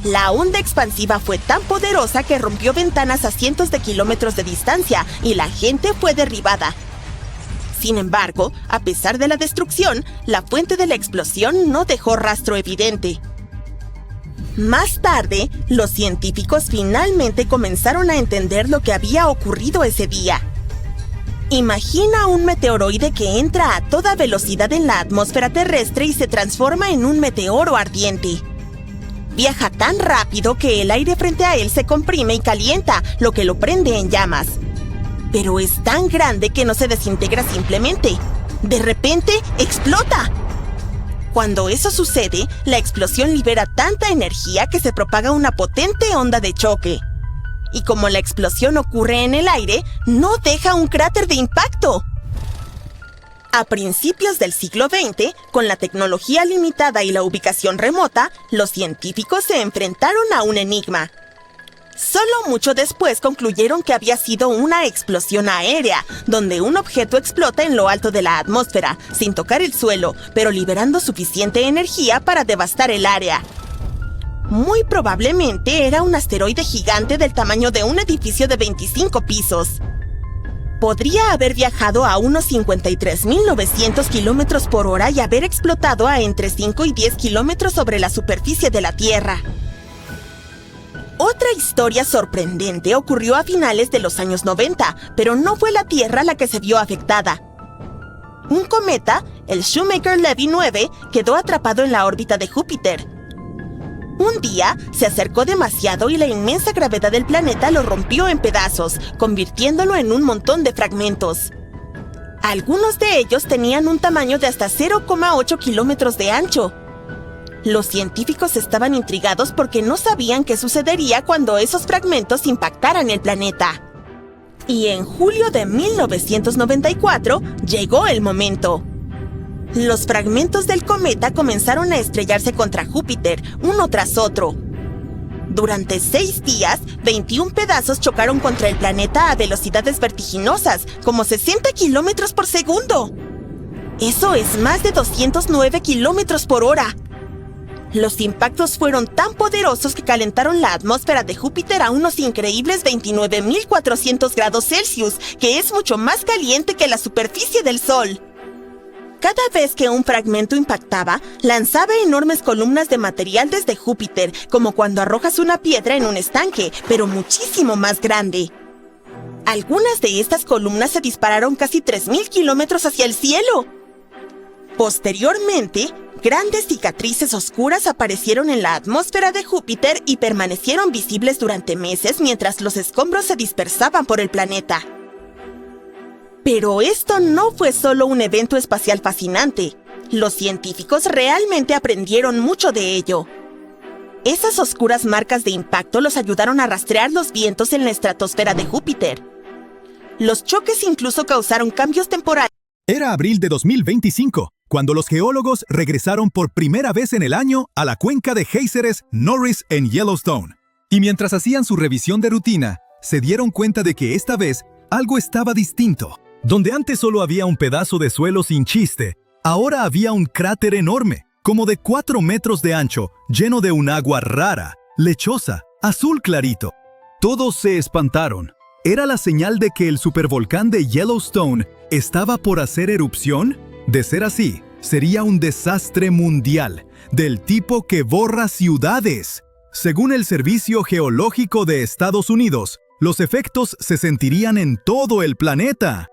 La onda expansiva fue tan poderosa que rompió ventanas a cientos de kilómetros de distancia y la gente fue derribada. Sin embargo, a pesar de la destrucción, la fuente de la explosión no dejó rastro evidente. Más tarde, los científicos finalmente comenzaron a entender lo que había ocurrido ese día. Imagina un meteoroide que entra a toda velocidad en la atmósfera terrestre y se transforma en un meteoro ardiente. Viaja tan rápido que el aire frente a él se comprime y calienta, lo que lo prende en llamas. Pero es tan grande que no se desintegra simplemente. De repente, explota. Cuando eso sucede, la explosión libera tanta energía que se propaga una potente onda de choque. Y como la explosión ocurre en el aire, no deja un cráter de impacto. A principios del siglo XX, con la tecnología limitada y la ubicación remota, los científicos se enfrentaron a un enigma. Solo mucho después concluyeron que había sido una explosión aérea, donde un objeto explota en lo alto de la atmósfera, sin tocar el suelo, pero liberando suficiente energía para devastar el área. Muy probablemente era un asteroide gigante del tamaño de un edificio de 25 pisos. Podría haber viajado a unos 53.900 kilómetros por hora y haber explotado a entre 5 y 10 kilómetros sobre la superficie de la Tierra. Otra historia sorprendente ocurrió a finales de los años 90, pero no fue la Tierra la que se vio afectada. Un cometa, el Shoemaker-Levy 9, quedó atrapado en la órbita de Júpiter. Un día, se acercó demasiado y la inmensa gravedad del planeta lo rompió en pedazos, convirtiéndolo en un montón de fragmentos. Algunos de ellos tenían un tamaño de hasta 0,8 kilómetros de ancho. Los científicos estaban intrigados porque no sabían qué sucedería cuando esos fragmentos impactaran el planeta. Y en julio de 1994 llegó el momento. Los fragmentos del cometa comenzaron a estrellarse contra Júpiter, uno tras otro. Durante 6 días, 21 pedazos chocaron contra el planeta a velocidades vertiginosas, como 60 kilómetros por segundo. Eso es más de 209 kilómetros por hora. Los impactos fueron tan poderosos que calentaron la atmósfera de Júpiter a unos increíbles 29.400 grados Celsius, que es mucho más caliente que la superficie del Sol. Cada vez que un fragmento impactaba, lanzaba enormes columnas de material desde Júpiter, como cuando arrojas una piedra en un estanque, pero muchísimo más grande. Algunas de estas columnas se dispararon casi 3.000 kilómetros hacia el cielo. Posteriormente, grandes cicatrices oscuras aparecieron en la atmósfera de Júpiter y permanecieron visibles durante meses mientras los escombros se dispersaban por el planeta. Pero esto no fue solo un evento espacial fascinante. Los científicos realmente aprendieron mucho de ello. Esas oscuras marcas de impacto los ayudaron a rastrear los vientos en la estratosfera de Júpiter. Los choques incluso causaron cambios temporales. Era abril de 2025, cuando los geólogos regresaron por primera vez en el año a la cuenca de géiseres Norris en Yellowstone. Y mientras hacían su revisión de rutina, se dieron cuenta de que esta vez algo estaba distinto. Donde antes solo había un pedazo de suelo sin chiste, ahora había un cráter enorme, como de 4 metros de ancho, lleno de un agua rara, lechosa, azul clarito. Todos se espantaron. ¿Era la señal de que el supervolcán de Yellowstone estaba por hacer erupción? De ser así, sería un desastre mundial, del tipo que borra ciudades. Según el Servicio Geológico de Estados Unidos, los efectos se sentirían en todo el planeta.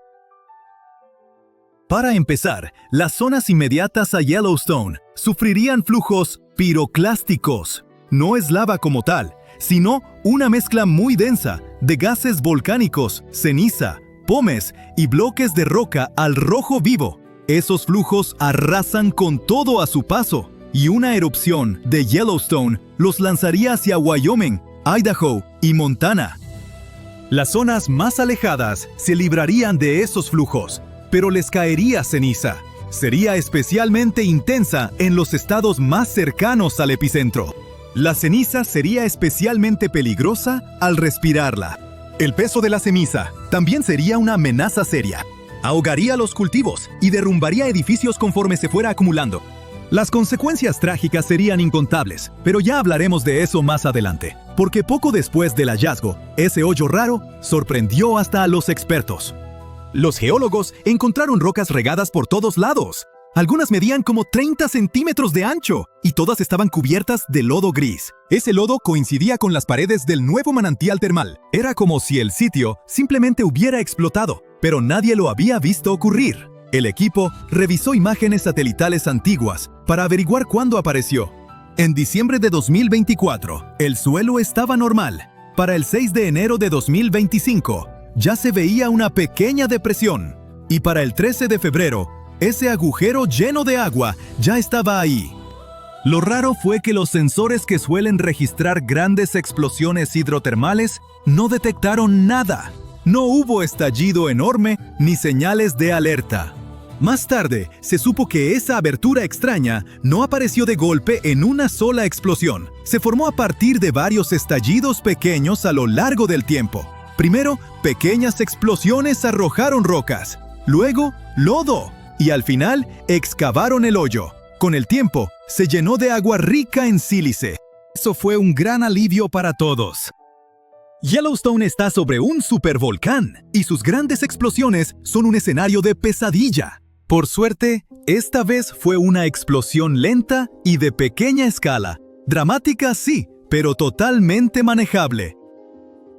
Para empezar, las zonas inmediatas a Yellowstone sufrirían flujos piroclásticos. No es lava como tal, sino una mezcla muy densa de gases volcánicos, ceniza, pomes y bloques de roca al rojo vivo. Esos flujos arrasan con todo a su paso, y una erupción de Yellowstone los lanzaría hacia Wyoming, Idaho y Montana. Las zonas más alejadas se librarían de esos flujos, pero les caería ceniza. Sería especialmente intensa en los estados más cercanos al epicentro. La ceniza sería especialmente peligrosa al respirarla. El peso de la ceniza también sería una amenaza seria. Ahogaría los cultivos y derrumbaría edificios conforme se fuera acumulando. Las consecuencias trágicas serían incontables, pero ya hablaremos de eso más adelante, porque poco después del hallazgo, ese hoyo raro sorprendió hasta a los expertos. Los geólogos encontraron rocas regadas por todos lados. Algunas medían como 30 centímetros de ancho y todas estaban cubiertas de lodo gris. Ese lodo coincidía con las paredes del nuevo manantial termal. Era como si el sitio simplemente hubiera explotado, pero nadie lo había visto ocurrir. El equipo revisó imágenes satelitales antiguas para averiguar cuándo apareció. En diciembre de 2024, el suelo estaba normal. Para el 6 de enero de 2025, ya se veía una pequeña depresión. Y para el 13 de febrero, ese agujero lleno de agua ya estaba ahí. Lo raro fue que los sensores que suelen registrar grandes explosiones hidrotermales no detectaron nada. No hubo estallido enorme ni señales de alerta. Más tarde, se supo que esa abertura extraña no apareció de golpe en una sola explosión. Se formó a partir de varios estallidos pequeños a lo largo del tiempo. Primero, pequeñas explosiones arrojaron rocas, luego, lodo, y al final, excavaron el hoyo. Con el tiempo, se llenó de agua rica en sílice. Eso fue un gran alivio para todos. Yellowstone está sobre un supervolcán, y sus grandes explosiones son un escenario de pesadilla. Por suerte, esta vez fue una explosión lenta y de pequeña escala. Dramática sí, pero totalmente manejable.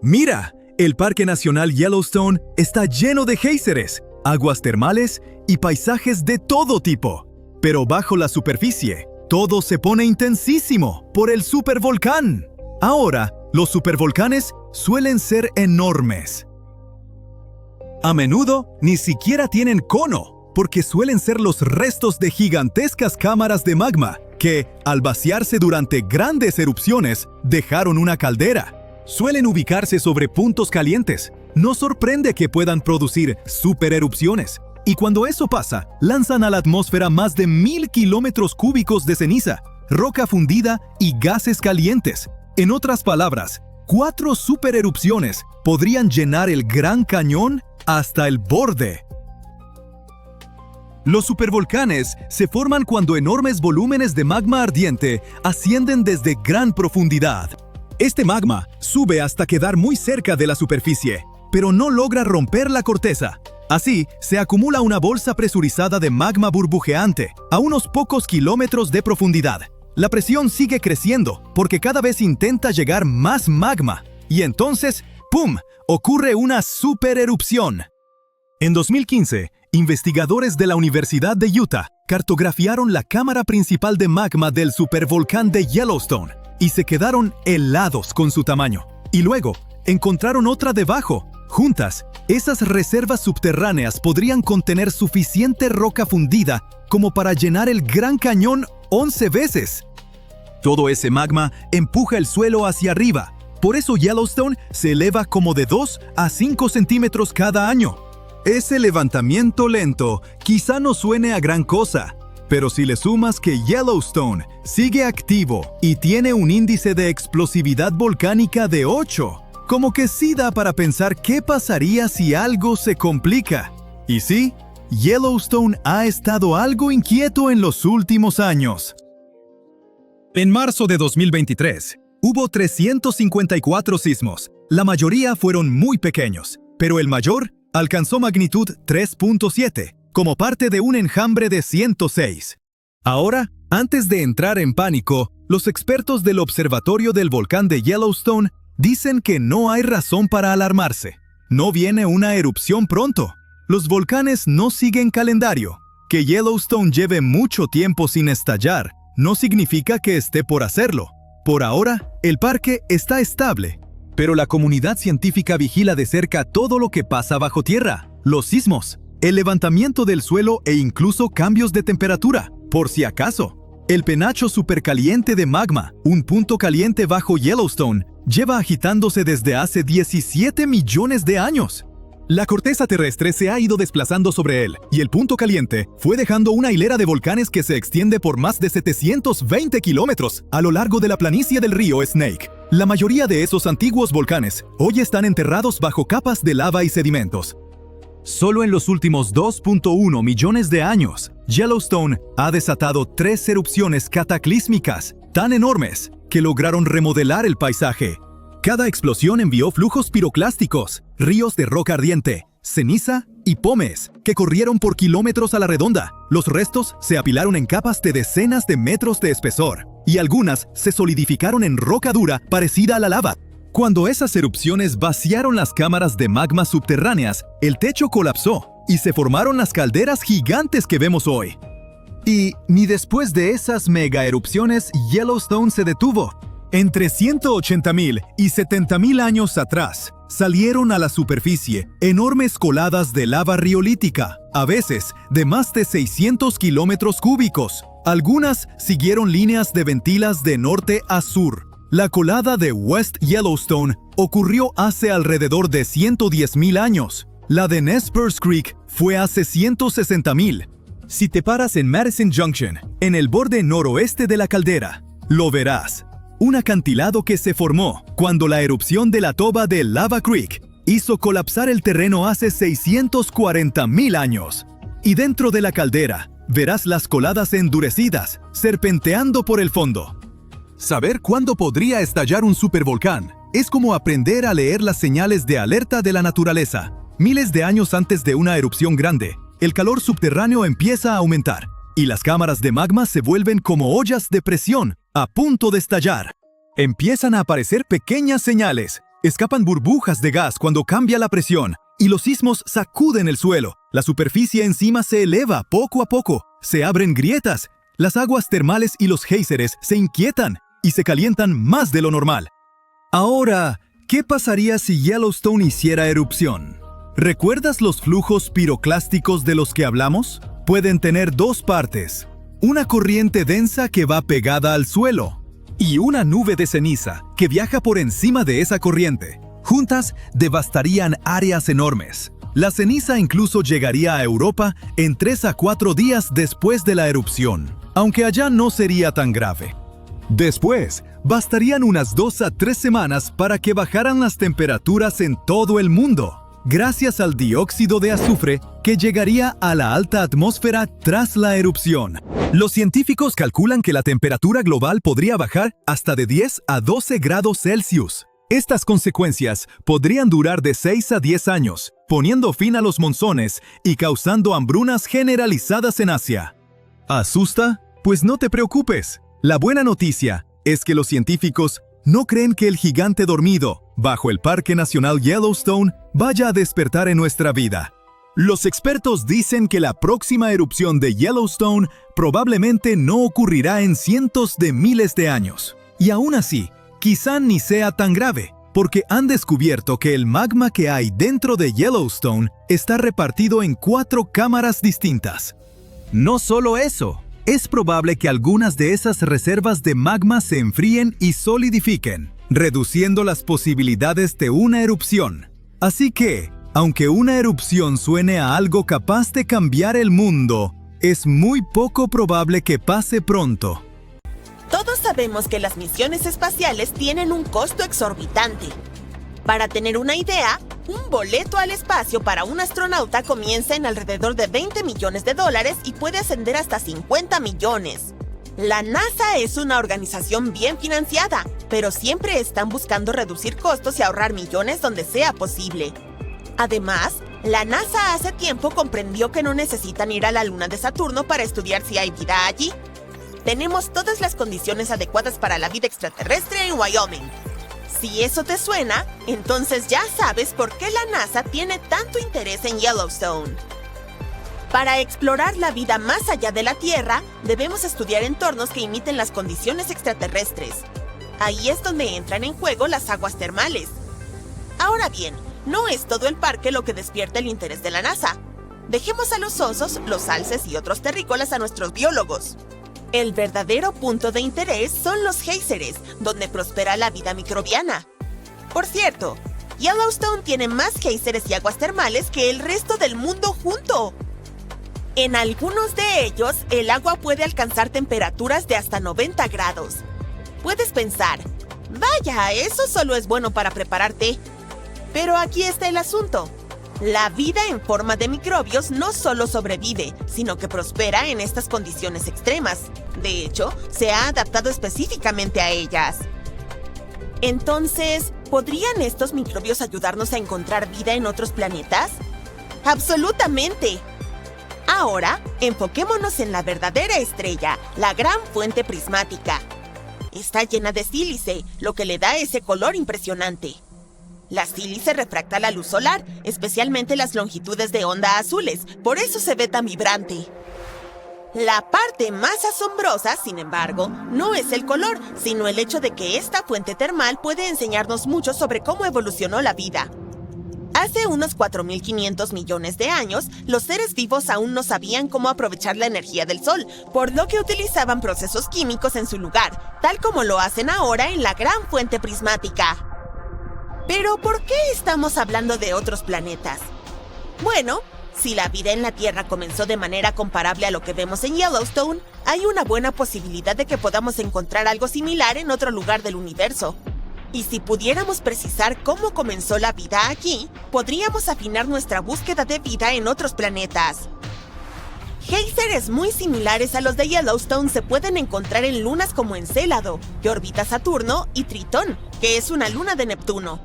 Mira, el Parque Nacional Yellowstone está lleno de géiseres, aguas termales y paisajes de todo tipo. Pero bajo la superficie, todo se pone intensísimo por el supervolcán. Ahora, los supervolcanes suelen ser enormes. A menudo ni siquiera tienen cono, porque suelen ser los restos de gigantescas cámaras de magma que, al vaciarse durante grandes erupciones, dejaron una caldera. Suelen ubicarse sobre puntos calientes. No sorprende que puedan producir supererupciones. Y cuando eso pasa, lanzan a la atmósfera más de 1000 kilómetros cúbicos de ceniza, roca fundida y gases calientes. En otras palabras, 4 supererupciones podrían llenar el Gran Cañón hasta el borde. Los supervolcanes se forman cuando enormes volúmenes de magma ardiente ascienden desde gran profundidad. Este magma sube hasta quedar muy cerca de la superficie, pero no logra romper la corteza. Así, se acumula una bolsa presurizada de magma burbujeante a unos pocos kilómetros de profundidad. La presión sigue creciendo porque cada vez intenta llegar más magma, y entonces, ¡pum!, ocurre una supererupción. En 2015, investigadores de la Universidad de Utah cartografiaron la cámara principal de magma del supervolcán de Yellowstone y se quedaron helados con su tamaño. Y luego, encontraron otra debajo. Juntas, esas reservas subterráneas podrían contener suficiente roca fundida como para llenar el Gran Cañón 11 veces. Todo ese magma empuja el suelo hacia arriba. Por eso Yellowstone se eleva como de 2 a 5 centímetros cada año. Ese levantamiento lento quizá no suene a gran cosa, pero si le sumas que Yellowstone sigue activo y tiene un índice de explosividad volcánica de 8, como que sí da para pensar qué pasaría si algo se complica. Y sí, Yellowstone ha estado algo inquieto en los últimos años. En marzo de 2023, hubo 354 sismos. La mayoría fueron muy pequeños, pero el mayor alcanzó magnitud 3.7, como parte de un enjambre de 106. Ahora, antes de entrar en pánico, los expertos del Observatorio del Volcán de Yellowstone dicen que no hay razón para alarmarse. No viene una erupción pronto. Los volcanes no siguen calendario. Que Yellowstone lleve mucho tiempo sin estallar no significa que esté por hacerlo. Por ahora, el parque está estable. Pero la comunidad científica vigila de cerca todo lo que pasa bajo tierra, los sismos, el levantamiento del suelo e incluso cambios de temperatura, por si acaso. El penacho supercaliente de magma, un punto caliente bajo Yellowstone, lleva agitándose desde hace 17 millones de años. La corteza terrestre se ha ido desplazando sobre él, y el punto caliente fue dejando una hilera de volcanes que se extiende por más de 720 kilómetros a lo largo de la planicie del río Snake. La mayoría de esos antiguos volcanes hoy están enterrados bajo capas de lava y sedimentos. Solo en los últimos 2.1 millones de años, Yellowstone ha desatado 3 erupciones cataclísmicas tan enormes que lograron remodelar el paisaje. Cada explosión envió flujos piroclásticos, ríos de roca ardiente, ceniza y pómez que corrieron por kilómetros a la redonda. Los restos se apilaron en capas de decenas de metros de espesor, y algunas se solidificaron en roca dura parecida a la lava. Cuando esas erupciones vaciaron las cámaras de magma subterráneas, el techo colapsó y se formaron las calderas gigantes que vemos hoy. Y ni después de esas mega erupciones Yellowstone se detuvo. Entre 180.000 y 70.000 años atrás, salieron a la superficie enormes coladas de lava riolítica, a veces de más de 600 kilómetros cúbicos. Algunas siguieron líneas de ventilas de norte a sur. La colada de West Yellowstone ocurrió hace alrededor de 110.000 años. La de Nez Perce Creek fue hace 160,000. Si te paras en Madison Junction, en el borde noroeste de la caldera, lo verás. Un acantilado que se formó cuando la erupción de la toba de Lava Creek hizo colapsar el terreno hace 640,000 años. Y dentro de la caldera, verás las coladas endurecidas, serpenteando por el fondo. Saber cuándo podría estallar un supervolcán es como aprender a leer las señales de alerta de la naturaleza. Miles de años antes de una erupción grande, el calor subterráneo empieza a aumentar y las cámaras de magma se vuelven como ollas de presión a punto de estallar. Empiezan a aparecer pequeñas señales. Escapan burbujas de gas cuando cambia la presión y los sismos sacuden el suelo. La superficie encima se eleva poco a poco. Se abren grietas. Las aguas termales y los géiseres se inquietan y se calientan más de lo normal. Ahora, ¿qué pasaría si Yellowstone hiciera erupción? ¿Recuerdas los flujos piroclásticos de los que hablamos? Pueden tener dos partes. Una corriente densa que va pegada al suelo y una nube de ceniza que viaja por encima de esa corriente. Juntas devastarían áreas enormes. La ceniza incluso llegaría a Europa en 3 a 4 días después de la erupción, aunque allá no sería tan grave. Después, bastarían unas 2 a 3 semanas para que bajaran las temperaturas en todo el mundo, gracias al dióxido de azufre que llegaría a la alta atmósfera tras la erupción. Los científicos calculan que la temperatura global podría bajar hasta de 10 a 12 grados Celsius. Estas consecuencias podrían durar de 6 a 10 años, poniendo fin a los monzones y causando hambrunas generalizadas en Asia. ¿Asusta? Pues no te preocupes. La buena noticia es que los científicos no creen que el gigante dormido bajo el Parque Nacional Yellowstone vaya a despertar en nuestra vida. Los expertos dicen que la próxima erupción de Yellowstone probablemente no ocurrirá en cientos de miles de años. Y aún así, quizá ni sea tan grave, porque han descubierto que el magma que hay dentro de Yellowstone está repartido en 4 cámaras distintas. No solo eso, es probable que algunas de esas reservas de magma se enfríen y solidifiquen, reduciendo las posibilidades de una erupción. Así que, aunque una erupción suene a algo capaz de cambiar el mundo, es muy poco probable que pase pronto. Todos sabemos que las misiones espaciales tienen un costo exorbitante. Para tener una idea, un boleto al espacio para un astronauta comienza en alrededor de $20 millones y puede ascender hasta 50 millones. La NASA es una organización bien financiada, pero siempre están buscando reducir costos y ahorrar millones donde sea posible. Además, la NASA hace tiempo comprendió que no necesitan ir a la luna de Saturno para estudiar si hay vida allí. Tenemos todas las condiciones adecuadas para la vida extraterrestre en Wyoming. Si eso te suena, entonces ya sabes por qué la NASA tiene tanto interés en Yellowstone. Para explorar la vida más allá de la Tierra, debemos estudiar entornos que imiten las condiciones extraterrestres. Ahí es donde entran en juego las aguas termales. Ahora bien, no es todo el parque lo que despierta el interés de la NASA. Dejemos a los osos, los alces y otros terrícolas a nuestros biólogos. El verdadero punto de interés son los géiseres, donde prospera la vida microbiana. Por cierto, Yellowstone tiene más géiseres y aguas termales que el resto del mundo junto. En algunos de ellos, el agua puede alcanzar temperaturas de hasta 90 grados. Puedes pensar, vaya, eso solo es bueno para preparar té. Pero aquí está el asunto. La vida en forma de microbios no solo sobrevive, sino que prospera en estas condiciones extremas. De hecho, se ha adaptado específicamente a ellas. Entonces, ¿podrían estos microbios ayudarnos a encontrar vida en otros planetas? ¡Absolutamente! Ahora, enfoquémonos en la verdadera estrella, la gran fuente prismática. Está llena de sílice, lo que le da ese color impresionante. La sílice refracta la luz solar, especialmente las longitudes de onda azules, por eso se ve tan vibrante. La parte más asombrosa, sin embargo, no es el color, sino el hecho de que esta fuente termal puede enseñarnos mucho sobre cómo evolucionó la vida. Hace unos 4.500 millones de años, los seres vivos aún no sabían cómo aprovechar la energía del sol, por lo que utilizaban procesos químicos en su lugar, tal como lo hacen ahora en la gran fuente prismática. Pero, ¿por qué estamos hablando de otros planetas? Bueno, si la vida en la Tierra comenzó de manera comparable a lo que vemos en Yellowstone, hay una buena posibilidad de que podamos encontrar algo similar en otro lugar del universo. Y si pudiéramos precisar cómo comenzó la vida aquí, podríamos afinar nuestra búsqueda de vida en otros planetas. Géiseres muy similares a los de Yellowstone se pueden encontrar en lunas como Encélado, que orbita Saturno, y Tritón, que es una luna de Neptuno.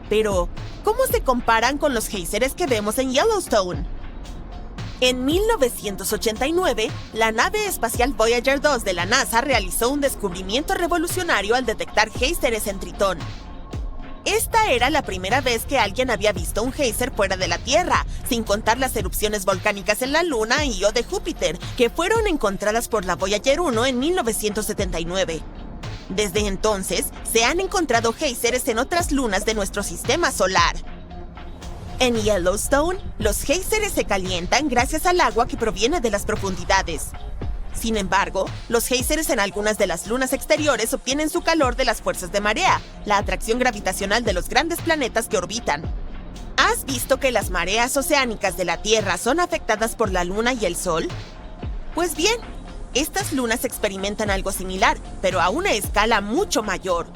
Pero, ¿cómo se comparan con los géiseres que vemos en Yellowstone? En 1989, la nave espacial Voyager 2 de la NASA realizó un descubrimiento revolucionario al detectar géiseres en Tritón. Esta era la primera vez que alguien había visto un géiser fuera de la Tierra, sin contar las erupciones volcánicas en la Luna y o de Júpiter, que fueron encontradas por la Voyager 1 en 1979. Desde entonces, se han encontrado géiseres en otras lunas de nuestro sistema solar. En Yellowstone, los géiseres se calientan gracias al agua que proviene de las profundidades. Sin embargo, los géiseres en algunas de las lunas exteriores obtienen su calor de las fuerzas de marea, la atracción gravitacional de los grandes planetas que orbitan. ¿Has visto que las mareas oceánicas de la Tierra son afectadas por la Luna y el Sol? Pues bien, estas lunas experimentan algo similar, pero a una escala mucho mayor.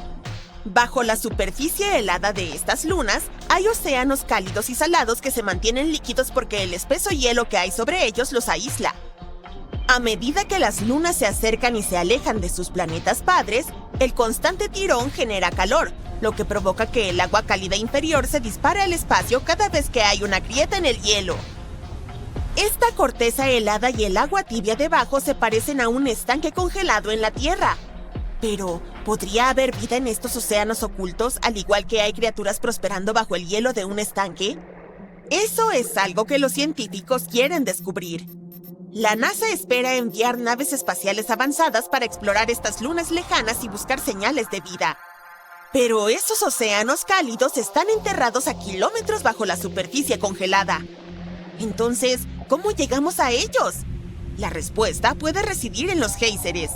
Bajo la superficie helada de estas lunas, hay océanos cálidos y salados que se mantienen líquidos porque el espeso hielo que hay sobre ellos los aísla. A medida que las lunas se acercan y se alejan de sus planetas padres, el constante tirón genera calor, lo que provoca que el agua cálida inferior se dispare al espacio cada vez que hay una grieta en el hielo. Esta corteza helada y el agua tibia debajo se parecen a un estanque congelado en la Tierra. Pero, ¿podría haber vida en estos océanos ocultos, al igual que hay criaturas prosperando bajo el hielo de un estanque? Eso es algo que los científicos quieren descubrir. La NASA espera enviar naves espaciales avanzadas para explorar estas lunas lejanas y buscar señales de vida. Pero esos océanos cálidos están enterrados a kilómetros bajo la superficie congelada. Entonces, ¿cómo llegamos a ellos? La respuesta puede residir en los géiseres.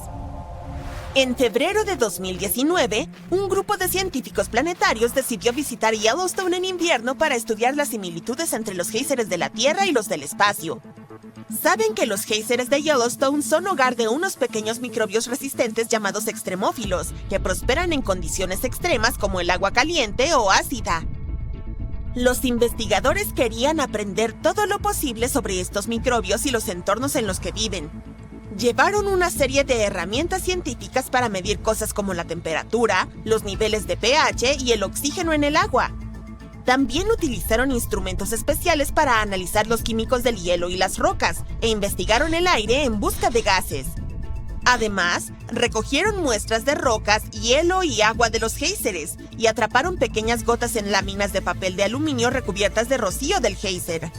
En febrero de 2019, un grupo de científicos planetarios decidió visitar Yellowstone en invierno para estudiar las similitudes entre los géiseres de la Tierra y los del espacio. Saben que los géiseres de Yellowstone son hogar de unos pequeños microbios resistentes llamados extremófilos, que prosperan en condiciones extremas como el agua caliente o ácida. Los investigadores querían aprender todo lo posible sobre estos microbios y los entornos en los que viven. Llevaron una serie de herramientas científicas para medir cosas como la temperatura, los niveles de pH y el oxígeno en el agua. También utilizaron instrumentos especiales para analizar los químicos del hielo y las rocas, e investigaron el aire en busca de gases. Además, recogieron muestras de rocas, hielo y agua de los géiseres, y atraparon pequeñas gotas en láminas de papel de aluminio recubiertas de rocío del géiser.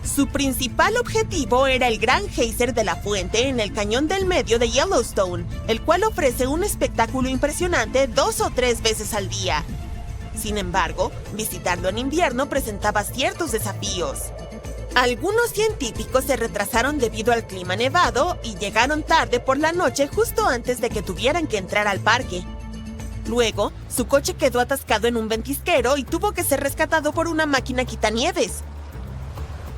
Su principal objetivo era el Gran Géiser de la Fuente en el Cañón del Medio de Yellowstone, el cual ofrece un espectáculo impresionante 2 o 3 veces al día. Sin embargo, visitarlo en invierno presentaba ciertos desafíos. Algunos científicos se retrasaron debido al clima nevado y llegaron tarde por la noche justo antes de que tuvieran que entrar al parque. Luego, su coche quedó atascado en un ventisquero y tuvo que ser rescatado por una máquina quitanieves.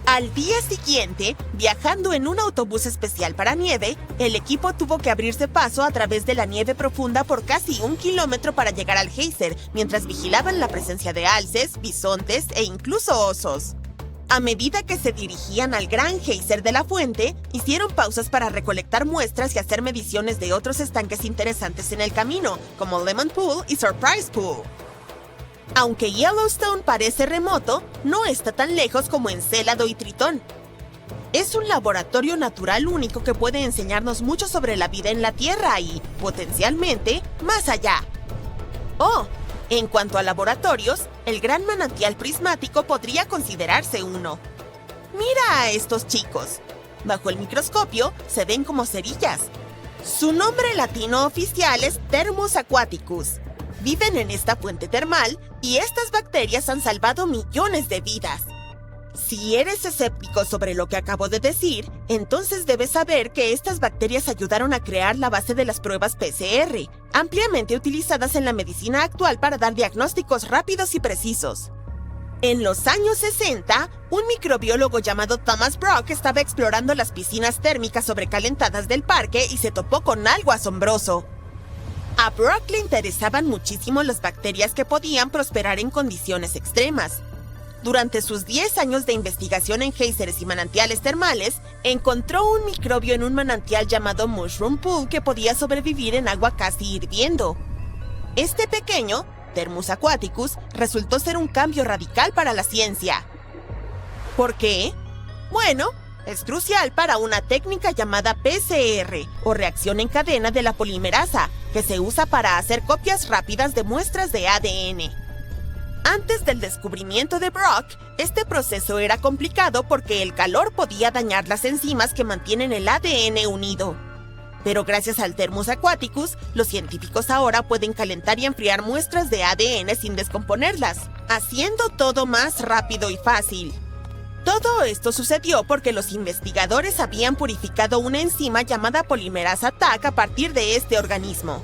Al día siguiente, viajando en un autobús especial para nieve, el equipo tuvo que abrirse paso a través de la nieve profunda por casi 1 kilómetro para llegar al géiser, mientras vigilaban la presencia de alces, bisontes e incluso osos. A medida que se dirigían al Gran Géiser de la Fuente, hicieron pausas para recolectar muestras y hacer mediciones de otros estanques interesantes en el camino, como Lemon Pool y Surprise Pool. Aunque Yellowstone parece remoto, no está tan lejos como Encélado y Tritón. Es un laboratorio natural único que puede enseñarnos mucho sobre la vida en la Tierra y, potencialmente, más allá. Oh, en cuanto a laboratorios, el Gran Manantial Prismático podría considerarse uno. Mira a estos chicos. Bajo el microscopio se ven como cerillas. Su nombre latino oficial es Thermus aquaticus. Viven en esta fuente termal y estas bacterias han salvado millones de vidas. Si eres escéptico sobre lo que acabo de decir, entonces debes saber que estas bacterias ayudaron a crear la base de las pruebas PCR, ampliamente utilizadas en la medicina actual para dar diagnósticos rápidos y precisos. En los años 60, un microbiólogo llamado Thomas Brock estaba explorando las piscinas térmicas sobrecalentadas del parque y se topó con algo asombroso. A Brock le interesaban muchísimo las bacterias que podían prosperar en condiciones extremas. Durante sus 10 años de investigación en géiseres y manantiales termales, encontró un microbio en un manantial llamado Mushroom Pool que podía sobrevivir en agua casi hirviendo. Este pequeño, Thermus aquaticus, resultó ser un cambio radical para la ciencia. ¿Por qué? Bueno, es crucial para una técnica llamada PCR, o reacción en cadena de la polimerasa, que se usa para hacer copias rápidas de muestras de ADN. Antes del descubrimiento de Brock, este proceso era complicado porque el calor podía dañar las enzimas que mantienen el ADN unido. Pero gracias al Thermus aquaticus, los científicos ahora pueden calentar y enfriar muestras de ADN sin descomponerlas, haciendo todo más rápido y fácil. Todo esto sucedió porque los investigadores habían purificado una enzima llamada polimerasa TAC a partir de este organismo.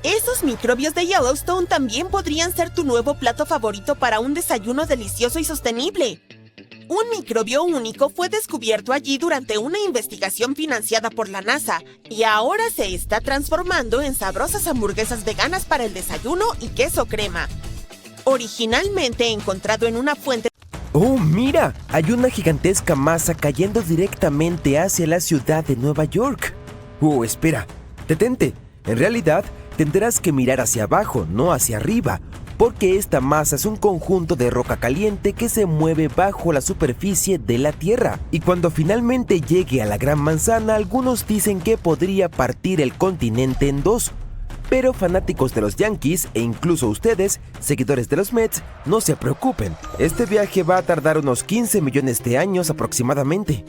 Esos microbios de Yellowstone también podrían ser tu nuevo plato favorito para un desayuno delicioso y sostenible. Un microbio único fue descubierto allí durante una investigación financiada por la NASA y ahora se está transformando en sabrosas hamburguesas veganas para el desayuno y queso crema. Originalmente encontrado en una fuente... ¡Oh, mira! Hay una gigantesca masa cayendo directamente hacia la ciudad de Nueva York. ¡Oh, espera! ¡Detente! En realidad, tendrás que mirar hacia abajo, no hacia arriba, porque esta masa es un conjunto de roca caliente que se mueve bajo la superficie de la Tierra. Y cuando finalmente llegue a la Gran Manzana, algunos dicen que podría partir el continente en dos. Pero fanáticos de los Yankees, e incluso ustedes, seguidores de los Mets, no se preocupen. Este viaje va a tardar unos 15 millones de años aproximadamente.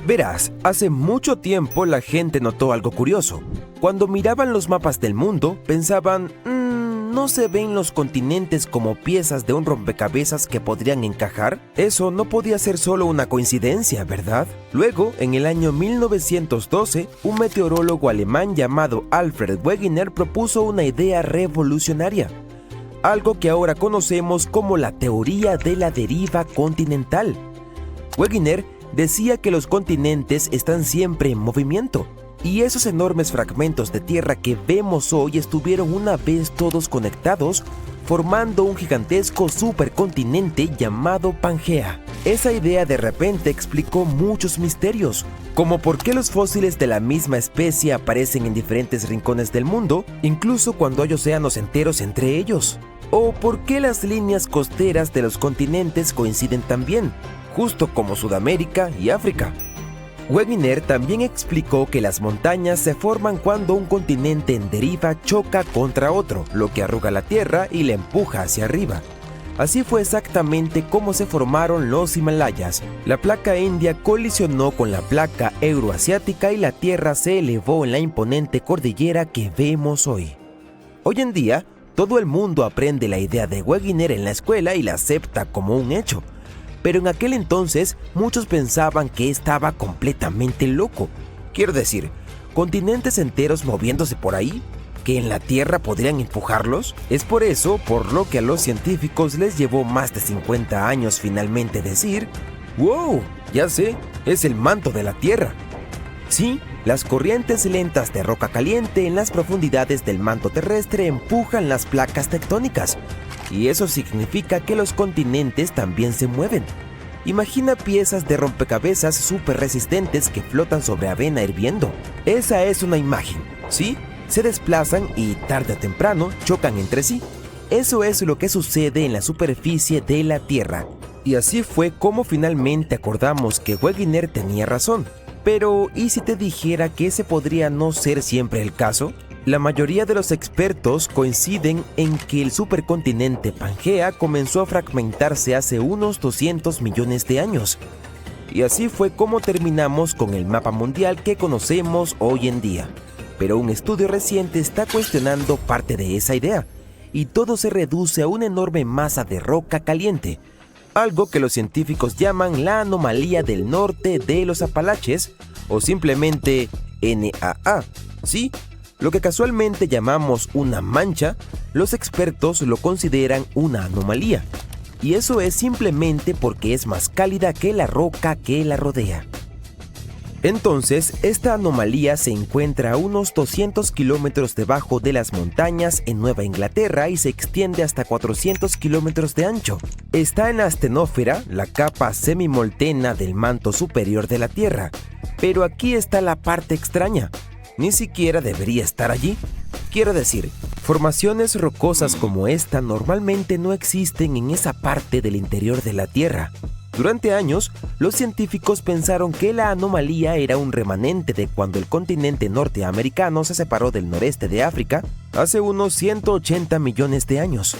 Verás, hace mucho tiempo la gente notó algo curioso. Cuando miraban los mapas del mundo, pensaban, ¿no se ven los continentes como piezas de un rompecabezas que podrían encajar? Eso no podía ser solo una coincidencia, ¿verdad? Luego, en el año 1912, un meteorólogo alemán llamado Alfred Wegener propuso una idea revolucionaria, algo que ahora conocemos como la teoría de la deriva continental. Wegener decía que los continentes están siempre en movimiento, y esos enormes fragmentos de tierra que vemos hoy estuvieron una vez todos conectados, formando un gigantesco supercontinente llamado Pangea. Esa idea de repente explicó muchos misterios, como por qué los fósiles de la misma especie aparecen en diferentes rincones del mundo, incluso cuando hay océanos enteros entre ellos, o por qué las líneas costeras de los continentes coinciden también, justo como Sudamérica y África. Wegener también explicó que las montañas se forman cuando un continente en deriva choca contra otro, lo que arruga la Tierra y la empuja hacia arriba. Así fue exactamente como se formaron los Himalayas. La placa india colisionó con la placa euroasiática y la Tierra se elevó en la imponente cordillera que vemos hoy. Hoy en día, todo el mundo aprende la idea de Wegener en la escuela y la acepta como un hecho. Pero en aquel entonces muchos pensaban que estaba completamente loco. Quiero decir, continentes enteros moviéndose por ahí, que en la Tierra podrían empujarlos. Es por eso por lo que a los científicos les llevó más de 50 años finalmente decir, ¡wow! Ya sé, es el manto de la Tierra. Sí, las corrientes lentas de roca caliente en las profundidades del manto terrestre empujan las placas tectónicas. Y eso significa que los continentes también se mueven. Imagina piezas de rompecabezas súper resistentes que flotan sobre avena hirviendo. Esa es una imagen, ¿sí? Se desplazan y tarde o temprano chocan entre sí. Eso es lo que sucede en la superficie de la Tierra. Y así fue como finalmente acordamos que Wegener tenía razón. Pero, ¿y si te dijera que ese podría no ser siempre el caso? La mayoría de los expertos coinciden en que el supercontinente Pangea comenzó a fragmentarse hace unos 200 millones de años. Y así fue como terminamos con el mapa mundial que conocemos hoy en día. Pero un estudio reciente está cuestionando parte de esa idea, y todo se reduce a una enorme masa de roca caliente, algo que los científicos llaman la anomalía del norte de los Apalaches, o simplemente NAA, ¿sí? Lo que casualmente llamamos una mancha, los expertos lo consideran una anomalía. y eso es simplemente porque es más cálida que la roca que la rodea. Entonces, esta anomalía se encuentra a unos 200 kilómetros debajo de las montañas en Nueva Inglaterra y se extiende hasta 400 kilómetros de ancho. Está en la astenósfera, la capa semimoltena del manto superior de la Tierra. Pero aquí está la parte extraña. Ni siquiera debería estar allí. Quiero decir, formaciones rocosas como esta normalmente no existen en esa parte del interior de la Tierra. Durante años, los científicos pensaron que la anomalía era un remanente de cuando el continente norteamericano se separó del noreste de África hace unos 180 millones de años.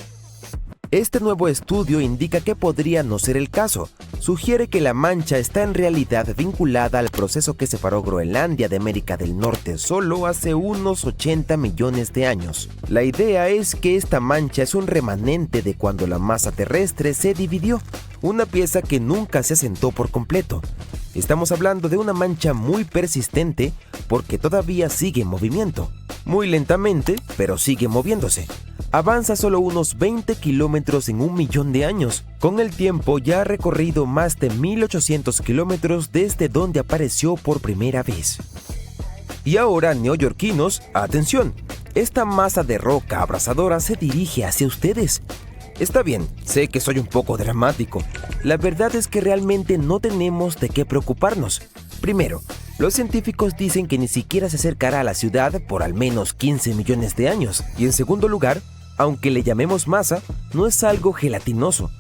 Este nuevo estudio indica que podría no ser el caso. Sugiere que la mancha está en realidad vinculada al proceso que separó Groenlandia de América del Norte solo hace unos 80 millones de años. La idea es que esta mancha es un remanente de cuando la masa terrestre se dividió, una pieza que nunca se asentó por completo. Estamos hablando de una mancha muy persistente porque todavía sigue en movimiento. Muy lentamente, pero sigue moviéndose. Avanza solo unos 20 kilómetros en 1.000.000 de años. Con el tiempo ya ha recorrido más de 1.800 kilómetros desde donde apareció por primera vez. Y ahora, neoyorquinos, atención, esta masa de roca abrasadora se dirige hacia ustedes. Está bien, sé que soy un poco dramático. La verdad es que realmente no tenemos de qué preocuparnos. Primero, los científicos dicen que ni siquiera se acercará a la ciudad por al menos 15 millones de años. Y en segundo lugar, aunque le llamemos masa, no es algo gelatinoso.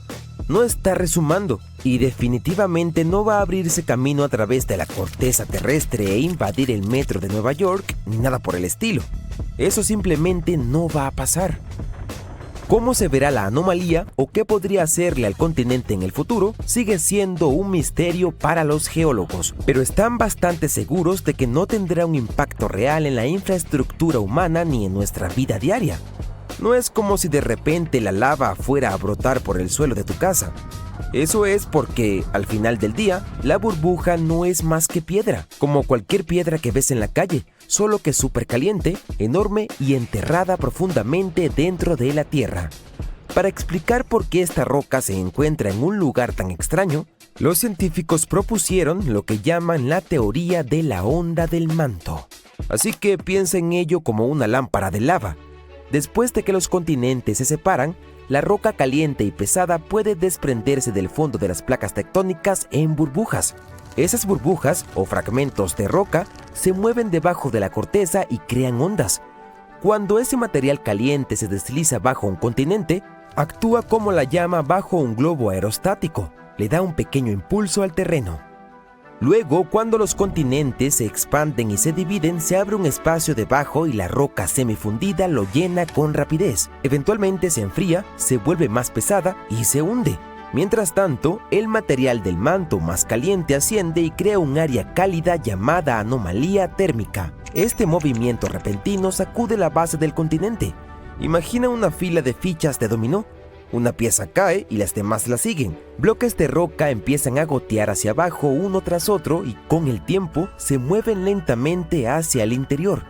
No está resumando y definitivamente no va a abrirse camino a través de la corteza terrestre e invadir el metro de Nueva York ni nada por el estilo. Eso simplemente no va a pasar. ¿Cómo se verá la anomalía o qué podría hacerle al continente en el futuro? Sigue siendo un misterio para los geólogos, pero están bastante seguros de que no tendrá un impacto real en la infraestructura humana ni en nuestra vida diaria. No es como si de repente la lava fuera a brotar por el suelo de tu casa. Eso es porque, al final del día, la burbuja no es más que piedra, como cualquier piedra que ves en la calle, solo que súper caliente, enorme y enterrada profundamente dentro de la tierra. Para explicar por qué esta roca se encuentra en un lugar tan extraño, los científicos propusieron lo que llaman la teoría de la onda del manto. Así que piensa en ello como una lámpara de lava. Después de que los continentes se separan, la roca caliente y pesada puede desprenderse del fondo de las placas tectónicas en burbujas. Esas burbujas, o fragmentos de roca, se mueven debajo de la corteza y crean ondas. Cuando ese material caliente se desliza bajo un continente, actúa como la llama bajo un globo aerostático, le da un pequeño impulso al terreno. Luego, cuando los continentes se expanden y se dividen, se abre un espacio debajo y la roca semifundida lo llena con rapidez. Eventualmente se enfría, se vuelve más pesada y se hunde. Mientras tanto, el material del manto más caliente asciende y crea un área cálida llamada anomalía térmica. Este movimiento repentino sacude la base del continente. Imagina una fila de fichas de dominó. Una pieza cae y las demás la siguen. Bloques de roca empiezan a gotear hacia abajo uno tras otro y con el tiempo se mueven lentamente hacia el interior.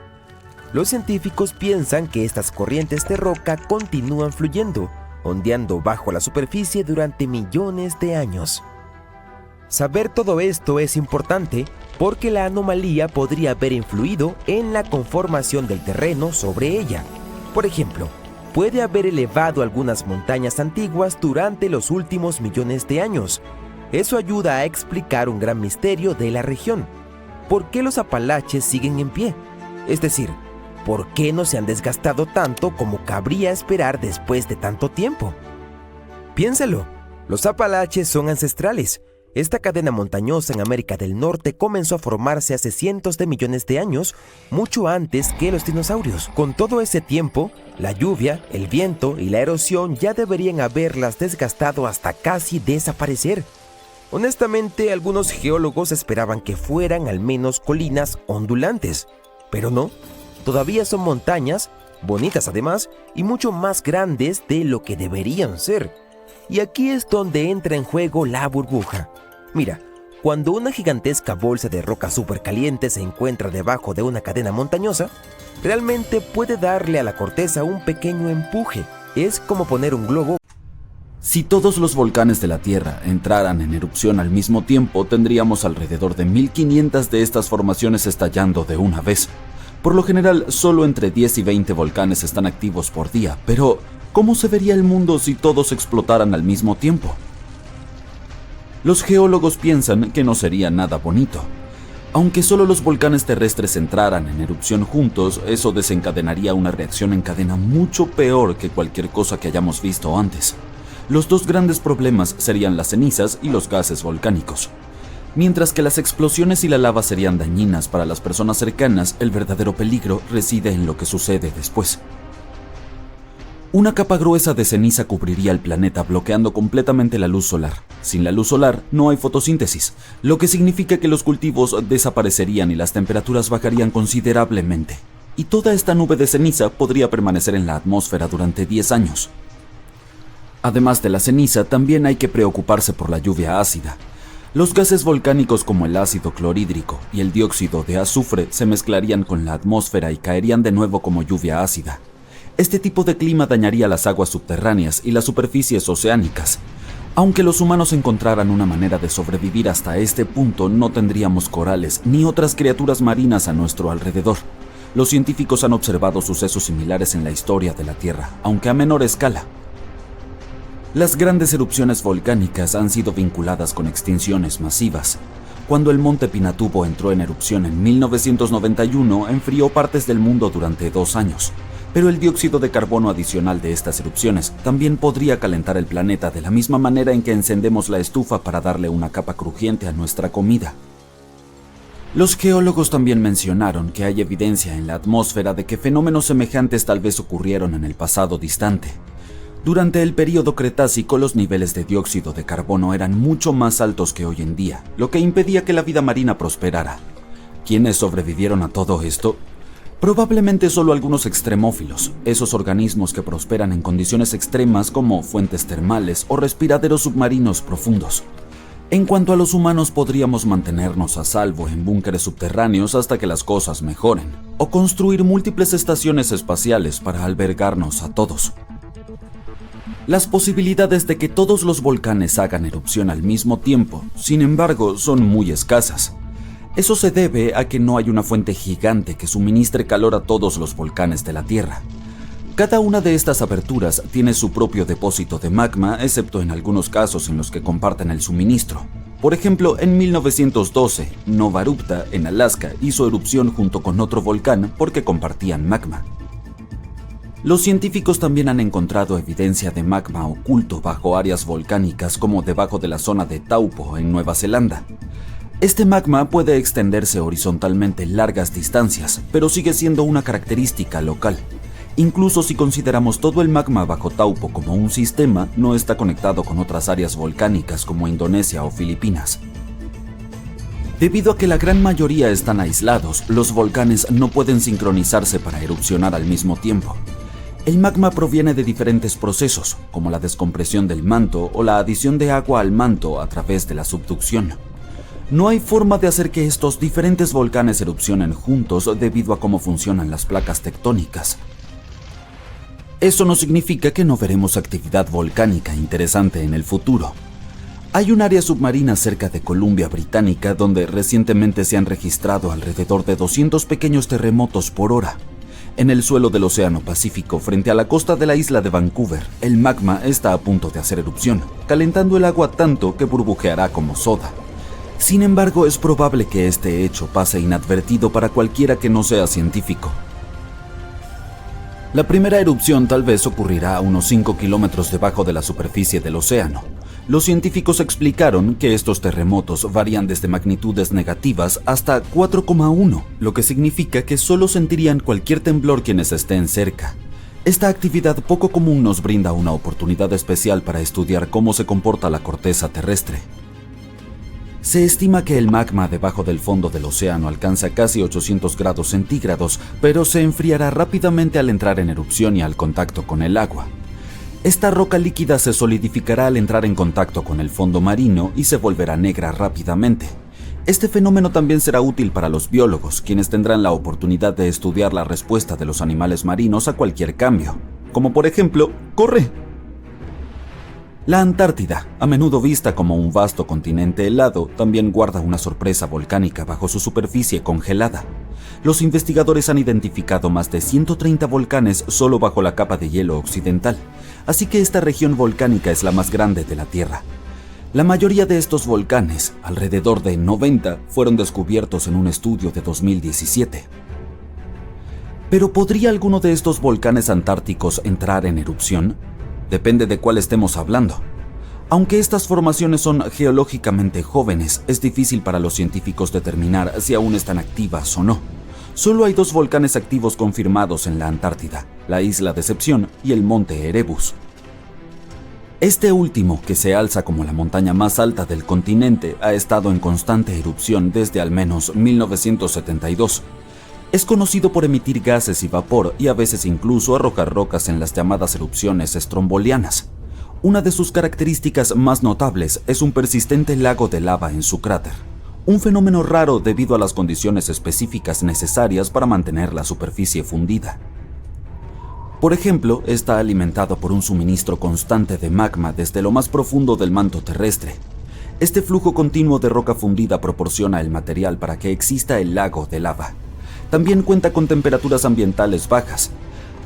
Los científicos piensan que estas corrientes de roca continúan fluyendo, ondeando bajo la superficie durante millones de años. Saber todo esto es importante porque la anomalía podría haber influido en la conformación del terreno sobre ella. Por ejemplo, puede haber elevado algunas montañas antiguas durante los últimos millones de años. Eso ayuda a explicar un gran misterio de la región. ¿Por qué los Apalaches siguen en pie? Es decir, ¿por qué no se han desgastado tanto como cabría esperar después de tanto tiempo? Piénsalo, los Apalaches son ancestrales. Esta cadena montañosa en América del Norte comenzó a formarse hace cientos de millones de años, mucho antes que los dinosaurios. Con todo ese tiempo, la lluvia, el viento y la erosión ya deberían haberlas desgastado hasta casi desaparecer. Honestamente, algunos geólogos esperaban que fueran al menos colinas ondulantes, pero no. Todavía son montañas, bonitas además, y mucho más grandes de lo que deberían ser. Y aquí es donde entra en juego la burbuja. Mira, cuando una gigantesca bolsa de roca supercaliente se encuentra debajo de una cadena montañosa, realmente puede darle a la corteza un pequeño empuje. Es como poner un globo. Si todos los volcanes de la Tierra entraran en erupción al mismo tiempo, tendríamos alrededor de 1500 de estas formaciones estallando de una vez. Por lo general, solo entre 10 y 20 volcanes están activos por día, pero ¿cómo se vería el mundo si todos explotaran al mismo tiempo? Los geólogos piensan que no sería nada bonito. Aunque solo los volcanes terrestres entraran en erupción juntos, eso desencadenaría una reacción en cadena mucho peor que cualquier cosa que hayamos visto antes. Los dos grandes problemas serían las cenizas y los gases volcánicos. Mientras que las explosiones y la lava serían dañinas para las personas cercanas, el verdadero peligro reside en lo que sucede después. Una capa gruesa de ceniza cubriría el planeta bloqueando completamente la luz solar. Sin la luz solar no hay fotosíntesis, lo que significa que los cultivos desaparecerían y las temperaturas bajarían considerablemente. Y toda esta nube de ceniza podría permanecer en la atmósfera durante 10 años. Además de la ceniza, también hay que preocuparse por la lluvia ácida. Los gases volcánicos como el ácido clorhídrico y el dióxido de azufre se mezclarían con la atmósfera y caerían de nuevo como lluvia ácida. Este tipo de clima dañaría las aguas subterráneas y las superficies oceánicas. Aunque los humanos encontraran una manera de sobrevivir hasta este punto, no tendríamos corales ni otras criaturas marinas a nuestro alrededor. Los científicos han observado sucesos similares en la historia de la Tierra, aunque a menor escala. Las grandes erupciones volcánicas han sido vinculadas con extinciones masivas. Cuando el monte Pinatubo entró en erupción en 1991, enfrió partes del mundo durante 2 años. Pero el dióxido de carbono adicional de estas erupciones también podría calentar el planeta de la misma manera en que encendemos la estufa para darle una capa crujiente a nuestra comida. Los geólogos también mencionaron que hay evidencia en la atmósfera de que fenómenos semejantes tal vez ocurrieron en el pasado distante. Durante el período Cretácico, los niveles de dióxido de carbono eran mucho más altos que hoy en día, lo que impedía que la vida marina prosperara. ¿Quiénes sobrevivieron a todo esto? Probablemente solo algunos extremófilos, esos organismos que prosperan en condiciones extremas como fuentes termales o respiraderos submarinos profundos. En cuanto a los humanos, podríamos mantenernos a salvo en búnkeres subterráneos hasta que las cosas mejoren, o construir múltiples estaciones espaciales para albergarnos a todos. Las posibilidades de que todos los volcanes hagan erupción al mismo tiempo, sin embargo, son muy escasas. Eso se debe a que no hay una fuente gigante que suministre calor a todos los volcanes de la Tierra. Cada una de estas aberturas tiene su propio depósito de magma, excepto en algunos casos en los que comparten el suministro. Por ejemplo, en 1912, Nova Rupta, en Alaska, hizo erupción junto con otro volcán porque compartían magma. Los científicos también han encontrado evidencia de magma oculto bajo áreas volcánicas como debajo de la zona de Taupo en Nueva Zelanda. Este magma puede extenderse horizontalmente largas distancias, pero sigue siendo una característica local. Incluso si consideramos todo el magma bajo Taupo como un sistema, no está conectado con otras áreas volcánicas como Indonesia o Filipinas. Debido a que la gran mayoría están aislados, los volcanes no pueden sincronizarse para erupcionar al mismo tiempo. El magma proviene de diferentes procesos, como la descompresión del manto o la adición de agua al manto a través de la subducción. No hay forma de hacer que estos diferentes volcanes erupcionen juntos debido a cómo funcionan las placas tectónicas. Eso no significa que no veremos actividad volcánica interesante en el futuro. Hay un área submarina cerca de Columbia Británica donde recientemente se han registrado alrededor de 200 pequeños terremotos por hora. En el suelo del Océano Pacífico, frente a la costa de la isla de Vancouver, el magma está a punto de hacer erupción, calentando el agua tanto que burbujeará como soda. Sin embargo, es probable que este hecho pase inadvertido para cualquiera que no sea científico. La primera erupción tal vez ocurrirá a unos 5 kilómetros debajo de la superficie del océano. Los científicos explicaron que estos terremotos varían desde magnitudes negativas hasta 4,1, lo que significa que solo sentirían cualquier temblor quienes estén cerca. Esta actividad poco común nos brinda una oportunidad especial para estudiar cómo se comporta la corteza terrestre. Se estima que el magma debajo del fondo del océano alcanza casi 800 grados centígrados, pero se enfriará rápidamente al entrar en erupción y al contacto con el agua. Esta roca líquida se solidificará al entrar en contacto con el fondo marino y se volverá negra rápidamente. Este fenómeno también será útil para los biólogos, quienes tendrán la oportunidad de estudiar la respuesta de los animales marinos a cualquier cambio, como por ejemplo, ¡corre! La Antártida, a menudo vista como un vasto continente helado, también guarda una sorpresa volcánica bajo su superficie congelada. Los investigadores han identificado más de 130 volcanes solo bajo la capa de hielo occidental, así que esta región volcánica es la más grande de la Tierra. La mayoría de estos volcanes, alrededor de 90, fueron descubiertos en un estudio de 2017. ¿Pero podría alguno de estos volcanes antárticos entrar en erupción? Depende de cuál estemos hablando. Aunque estas formaciones son geológicamente jóvenes, es difícil para los científicos determinar si aún están activas o no. Solo hay 2 volcanes activos confirmados en la Antártida, la isla Decepción y el monte Erebus. Este último, que se alza como la montaña más alta del continente, ha estado en constante erupción desde al menos 1972. Es conocido por emitir gases y vapor y a veces incluso arrojar rocas en las llamadas erupciones estrombolianas. Una de sus características más notables es un persistente lago de lava en su cráter, un fenómeno raro debido a las condiciones específicas necesarias para mantener la superficie fundida. Por ejemplo, está alimentado por un suministro constante de magma desde lo más profundo del manto terrestre. Este flujo continuo de roca fundida proporciona el material para que exista el lago de lava. También cuenta con temperaturas ambientales bajas.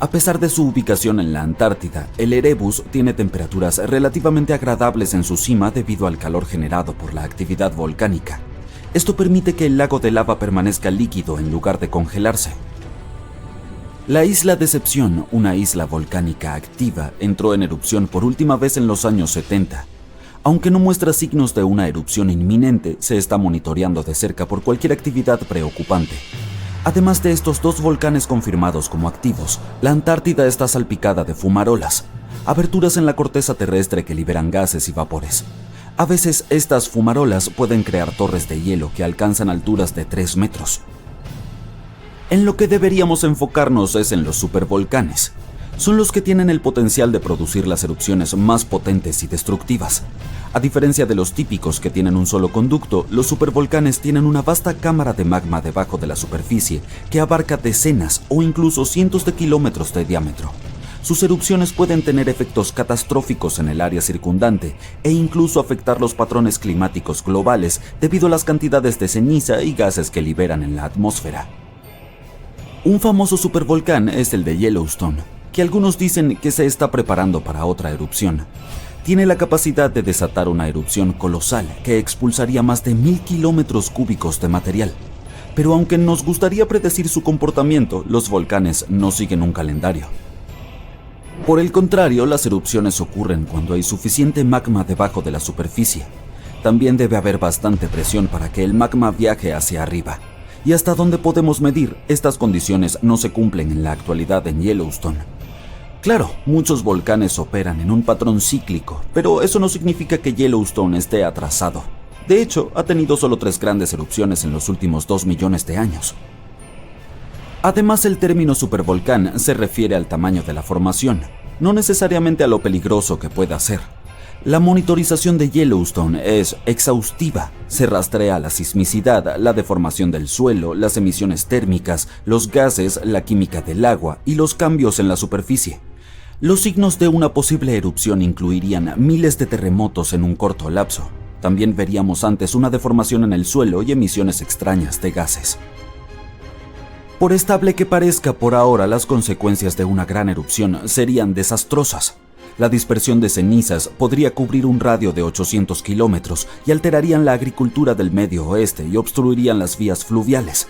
A pesar de su ubicación en la Antártida, el Erebus tiene temperaturas relativamente agradables en su cima debido al calor generado por la actividad volcánica. Esto permite que el lago de lava permanezca líquido en lugar de congelarse. La isla Decepción, una isla volcánica activa, entró en erupción por última vez en los años 70. Aunque no muestra signos de una erupción inminente, se está monitoreando de cerca por cualquier actividad preocupante. Además de estos 2 volcanes confirmados como activos, la Antártida está salpicada de fumarolas, aberturas en la corteza terrestre que liberan gases y vapores. A veces estas fumarolas pueden crear torres de hielo que alcanzan alturas de 3 metros. En lo que deberíamos enfocarnos es en los supervolcanes. Son los que tienen el potencial de producir las erupciones más potentes y destructivas. A diferencia de los típicos que tienen un solo conducto, los supervolcanes tienen una vasta cámara de magma debajo de la superficie que abarca decenas o incluso cientos de kilómetros de diámetro. Sus erupciones pueden tener efectos catastróficos en el área circundante e incluso afectar los patrones climáticos globales debido a las cantidades de ceniza y gases que liberan en la atmósfera. Un famoso supervolcán es el de Yellowstone, que algunos dicen que se está preparando para otra erupción. Tiene la capacidad de desatar una erupción colosal que expulsaría más de 1000 kilómetros cúbicos de material. Pero aunque nos gustaría predecir su comportamiento, los volcanes no siguen un calendario. Por el contrario, las erupciones ocurren cuando hay suficiente magma debajo de la superficie. También debe haber bastante presión para que el magma viaje hacia arriba. Y hasta donde podemos medir, estas condiciones no se cumplen en la actualidad en Yellowstone. Claro, muchos volcanes operan en un patrón cíclico, pero eso no significa que Yellowstone esté atrasado. De hecho, ha tenido solo 3 grandes erupciones en los últimos 2 millones de años. Además, el término supervolcán se refiere al tamaño de la formación, no necesariamente a lo peligroso que pueda ser. La monitorización de Yellowstone es exhaustiva. Se rastrea la sismicidad, la deformación del suelo, las emisiones térmicas, los gases, la química del agua y los cambios en la superficie. Los signos de una posible erupción incluirían miles de terremotos en un corto lapso. También veríamos antes una deformación en el suelo y emisiones extrañas de gases. Por estable que parezca por ahora, las consecuencias de una gran erupción serían desastrosas. La dispersión de cenizas podría cubrir un radio de 800 kilómetros y alterarían la agricultura del Medio Oeste y obstruirían las vías fluviales.